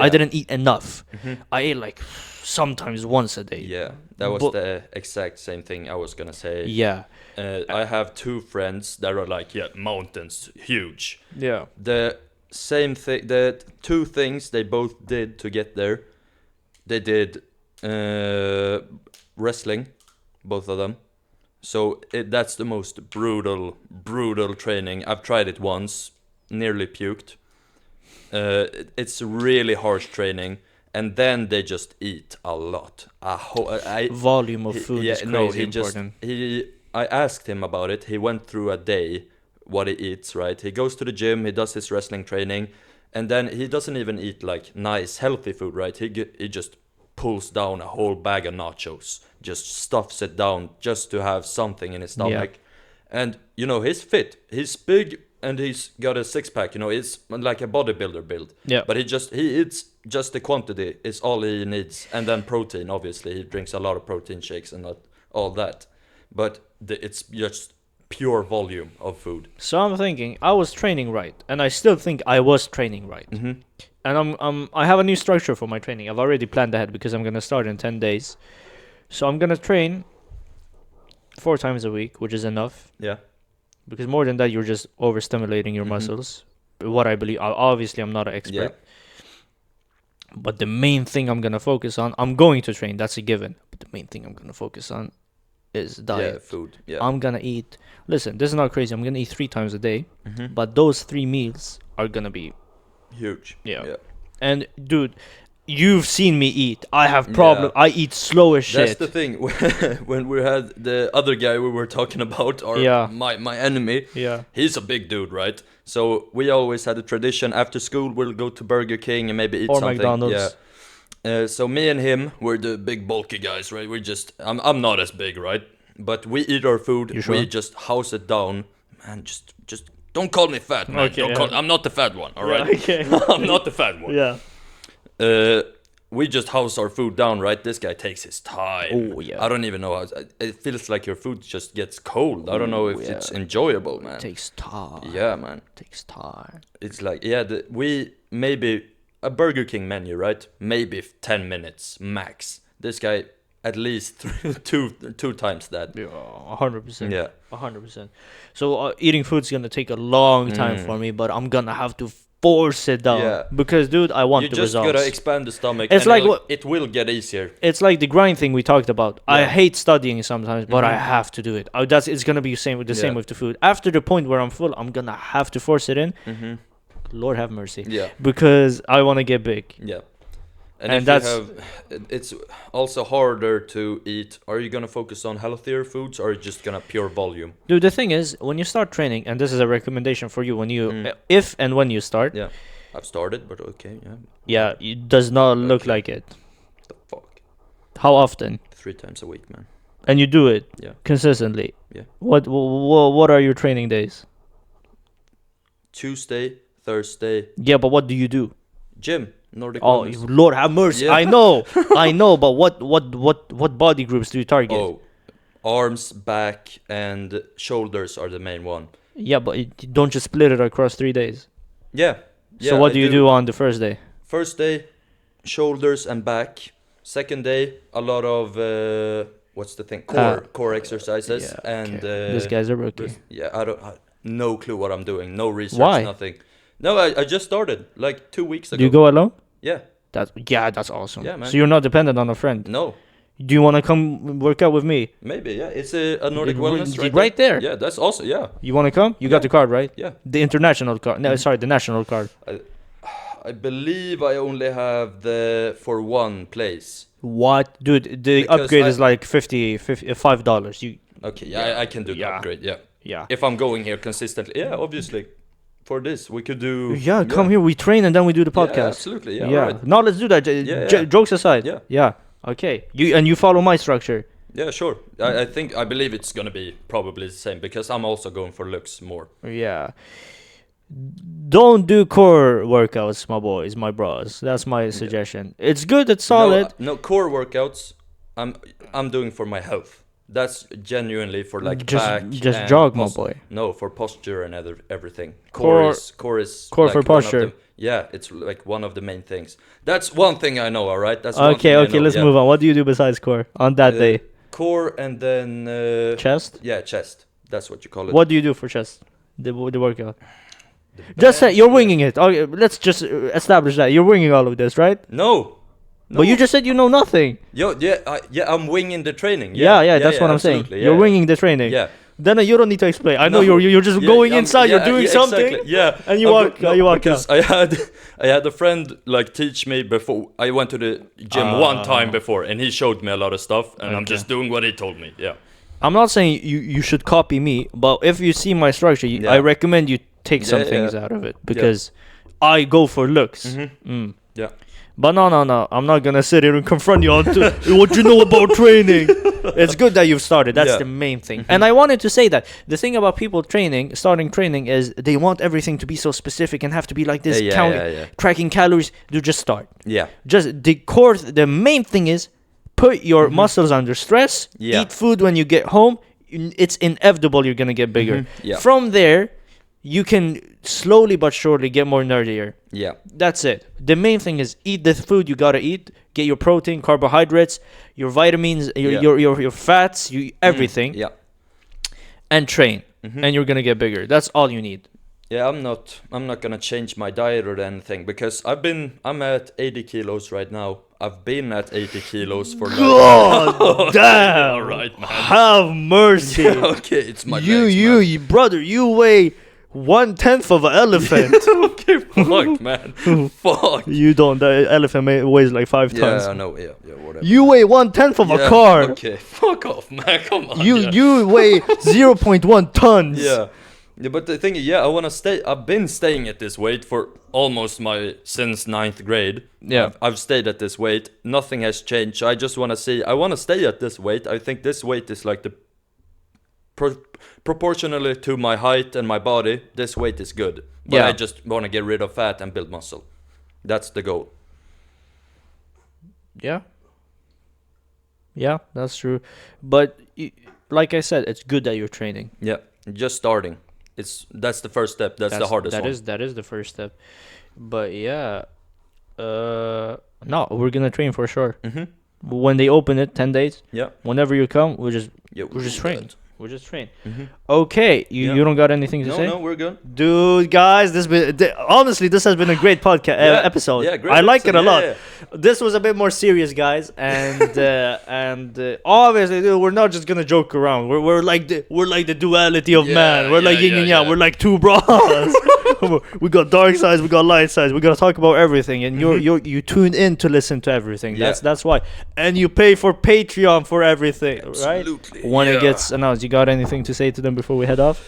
I Yeah. didn't eat enough. Mhm. I ate like sometimes once a day. Yeah, that was But- the exact same thing I was gonna say. Yeah. I have two friends that are like, yeah, mountains, huge. Yeah. The same thing, the two things they both did to get there. They did wrestling, both of them. So that's the most brutal training. I've tried it once, nearly puked. It's really harsh training, and then they just eat a lot. Volume of food is crazy important. I asked him about it. He went through a day what he eats, right? He goes to the gym, he does his wrestling training, and then he doesn't even eat like nice healthy food, right? He just pulls down a whole bag of nachos, just stuffs it down just to have something in his stomach. And you know, he's fit, he's big, and he's got a six-pack. You know, it's like a bodybuilder build. Yeah. But he eats just the quantity is all he needs, and then protein. Obviously, he drinks a lot of protein shakes and all that. But it's just pure volume of food. So I'm thinking I was training right, and I still think I was training right. Mm-hmm. And I have a new structure for my training. I've already planned ahead because I'm gonna start in 10 days. So I'm gonna train 4 times a week, which is enough. Yeah. Because more than that, you're just overstimulating your Mhm. muscles. What I believe. Obviously, I'm not an expert. Yeah. But the main thing I'm gonna focus on, I'm going to train. That's a given. But the main thing I'm gonna focus on is diet. Yeah, food. Yeah. I'm gonna eat. Listen, this is not crazy. I'm gonna eat 3 times a day. Mhm. But those 3 meals are gonna be. Huge. Yeah. And dude, you've seen me eat. I have problem. Yeah. I eat slow as That's shit. the thing. When we had the other guy we were talking about, or Yeah. my enemy, Yeah. he's a big dude, right? So we always had a tradition after school. We'll go to Burger King and maybe eat Or something. McDonald's. Yeah. So me and him, we're the big bulky guys, right? We're just I'm not as big, right? But we eat our food. You sure? We just house it down, man. Just don't call me fat, man. Okay, Don't yeah. call. I'm not the fat one, all right? Okay. I'm not the fat one. Yeah. we just house our food down, right? This guy takes his time. Oh, yeah. I don't even know how. It feels like your food just gets cold. I don't know if it's enjoyable, man. It takes time. Yeah, man. Takes time. It's like, yeah, we maybe a Burger King menu, right? Maybe 10 minutes max. This guy at least two times that. Yeah, 100%. Yeah. 100%. So eating food's gonna take a long time for me, but I'm gonna have to force it down. Yeah. Because, dude, I want You the just results. gotta expand the stomach. It's and like it will get easier. It's like the grind thing we talked about. I Yeah. hate studying sometimes, but I have to do it. It's gonna be the same Yeah. with the food. After the point where I'm full, I'm gonna have to force it in. Lord have mercy. Yeah. Because I want to get big. Yeah. And if that's- you have, it's also harder to eat. Are you gonna focus on healthier foods, or are you just gonna pure volume? Dude, the thing is, when you start training, and this is a recommendation for you, when you, if and when you start, Yeah, I've started, but okay, yeah. yeah, it does not look like it. The fuck, How often? 3 times a week, man. And you do it Yeah, consistently. yeah. What are your training days? Tuesday, Thursday, Yeah, but what do you do? gym, Nordic Oh, wellness. Lord have mercy. Yeah. I know, but what body groups do you target? Oh, arms, back, and shoulders are the main one. Yeah, but don't just split it across 3 days. Yeah. So what do you do on the first day? First day, shoulders and back. Second day, a lot of what's the thing? Core exercises. Yeah, And okay. This guy's a rookie. yeah, I no clue what I'm doing. No research. Why? Nothing. No, I just started like 2 weeks ago. Do you go alone? Yeah. That's awesome. Yeah, man. So you're not dependent on a friend. No. Do you want to come work out with me? Maybe. Yeah. It's a Nordic It- wellness right there. Yeah, that's awesome. Yeah. You want to come? You got the card, right? Yeah. The international card. No, sorry, the national card. I believe I only have the for one place. What, dude? The Because upgrade is like $5. You Okay. Yeah, I can do the Yeah. upgrade. Yeah. yeah. If I'm going here consistently. Yeah, obviously. For this, we could do. Yeah, come here. We train and then we do the Yeah, podcast. absolutely. Yeah. Yeah. Right. Now let's do that. Yeah. Jokes aside. Yeah. Yeah. Okay. You follow my structure. Yeah, sure. I believe it's gonna be probably the same because I'm also going for looks more. Yeah. Don't do core workouts, my boys, my bros. That's my suggestion. It's good. It's solid. No core workouts. I'm doing for my health. That's genuinely for like back. Just and jog, my boy. No, for posture and everything. Core Core is for like one of posture. yeah, it's like one of the main things. That's one thing I know. All right. That's one Okay, thing I okay. know, Let's yeah. move on. What do you do besides core on that day? Core and then Chest. Yeah, chest. That's what you call it. What do you do for chest? The workout. Just say you're winging it. Okay, let's just establish that you're winging all of this, right? No. But you just said you know nothing. I'm winging the training. Yeah, that's what I'm saying. absolutely, You're yeah. winging the training. Yeah. Then you don't need to explain. I know No. you're just Yeah, going I'm- inside. yeah, You're doing yeah, something. Exactly. Yeah. And you walk. You walk because out. I had a friend like teach me before. I went to the gym one time before, and he showed me a lot of stuff, and I'm Okay. just doing what he told me. Yeah. I'm not saying you should copy me, but if you see my structure, Yeah. I recommend you take some Yeah, things yeah. out of it because I go for looks. Yeah. But no, I'm not gonna sit here and confront you on what you know about training. It's good that you've started. That's Yeah. the main thing. And I wanted to say that the thing about people starting training is they want everything to be so specific and have to be like this, Yeah. tracking calories. Do just start. Yeah. Just the core. The main thing is put your muscles under stress. Yeah. Eat food when you get home. It's inevitable you're gonna get bigger. Yeah. From there, you can slowly but surely get more nerdier. Yeah. That's it. The main thing is eat the food you gotta eat. Get your protein, carbohydrates, your vitamins, your fats, everything, Yeah. and train. And you're gonna get bigger. That's all you need. Yeah, I'm not gonna change my diet or anything because I'm at 80 kilos right now. I've been at 80 kilos for God damn! All right, man. Have mercy. Okay, it's my legs, man. you brother, you weigh 1/10 of an elephant. Okay, fuck, man. Fuck. You don't. The elephant weighs like 5 tons. Yeah, I know. Yeah, whatever. You weigh 1/10 of a Yeah, car. Okay, fuck off, man. Come on. You weigh 0.1 tons. Yeah. Yeah, but the thing is, I want to stay. I've been staying at this weight for almost since 9th grade. Yeah. I've stayed at this weight. Nothing has changed. I just want to see. I want to stay at this weight. I think this weight is like the proportionally to my height and my body. This weight is good. But Yeah. I just want to get rid of fat and build muscle. That's the goal. Yeah. Yeah, that's true. But like I said, it's good that you're training. Yeah, just starting. That's the first step. That's the hardest one. That is the first step. But yeah, no, we're gonna train for sure. Mm-hmm. When they open it, 10 days. Yeah. Whenever you come, we'll just Yeah, we'll just train. We'll just train. Mm-hmm. Okay, Yeah. you don't got anything to say? No, we're good. Dude, guys, honestly, this has been a great podcast episode. Yeah, great I like it a episode. lot. Yeah. This was a bit more serious, guys, and obviously, dude, we're not just gonna joke around. We're like the duality of Yeah, man. We're like yeah, yin and yeah, yang. yeah. We're like two bras. We got dark sides, we got light sides. We gotta talk about everything, and you tune in to listen to everything. Yeah. That's why, and you pay for Patreon for everything, Absolutely, right? When yeah. it gets announced, you got anything to say to them before we head off?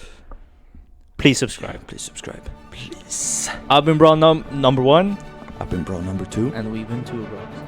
Please subscribe. Please subscribe. Please. I've been Brah number 1, I've been Brah number 2. and we've been 2 Brahs.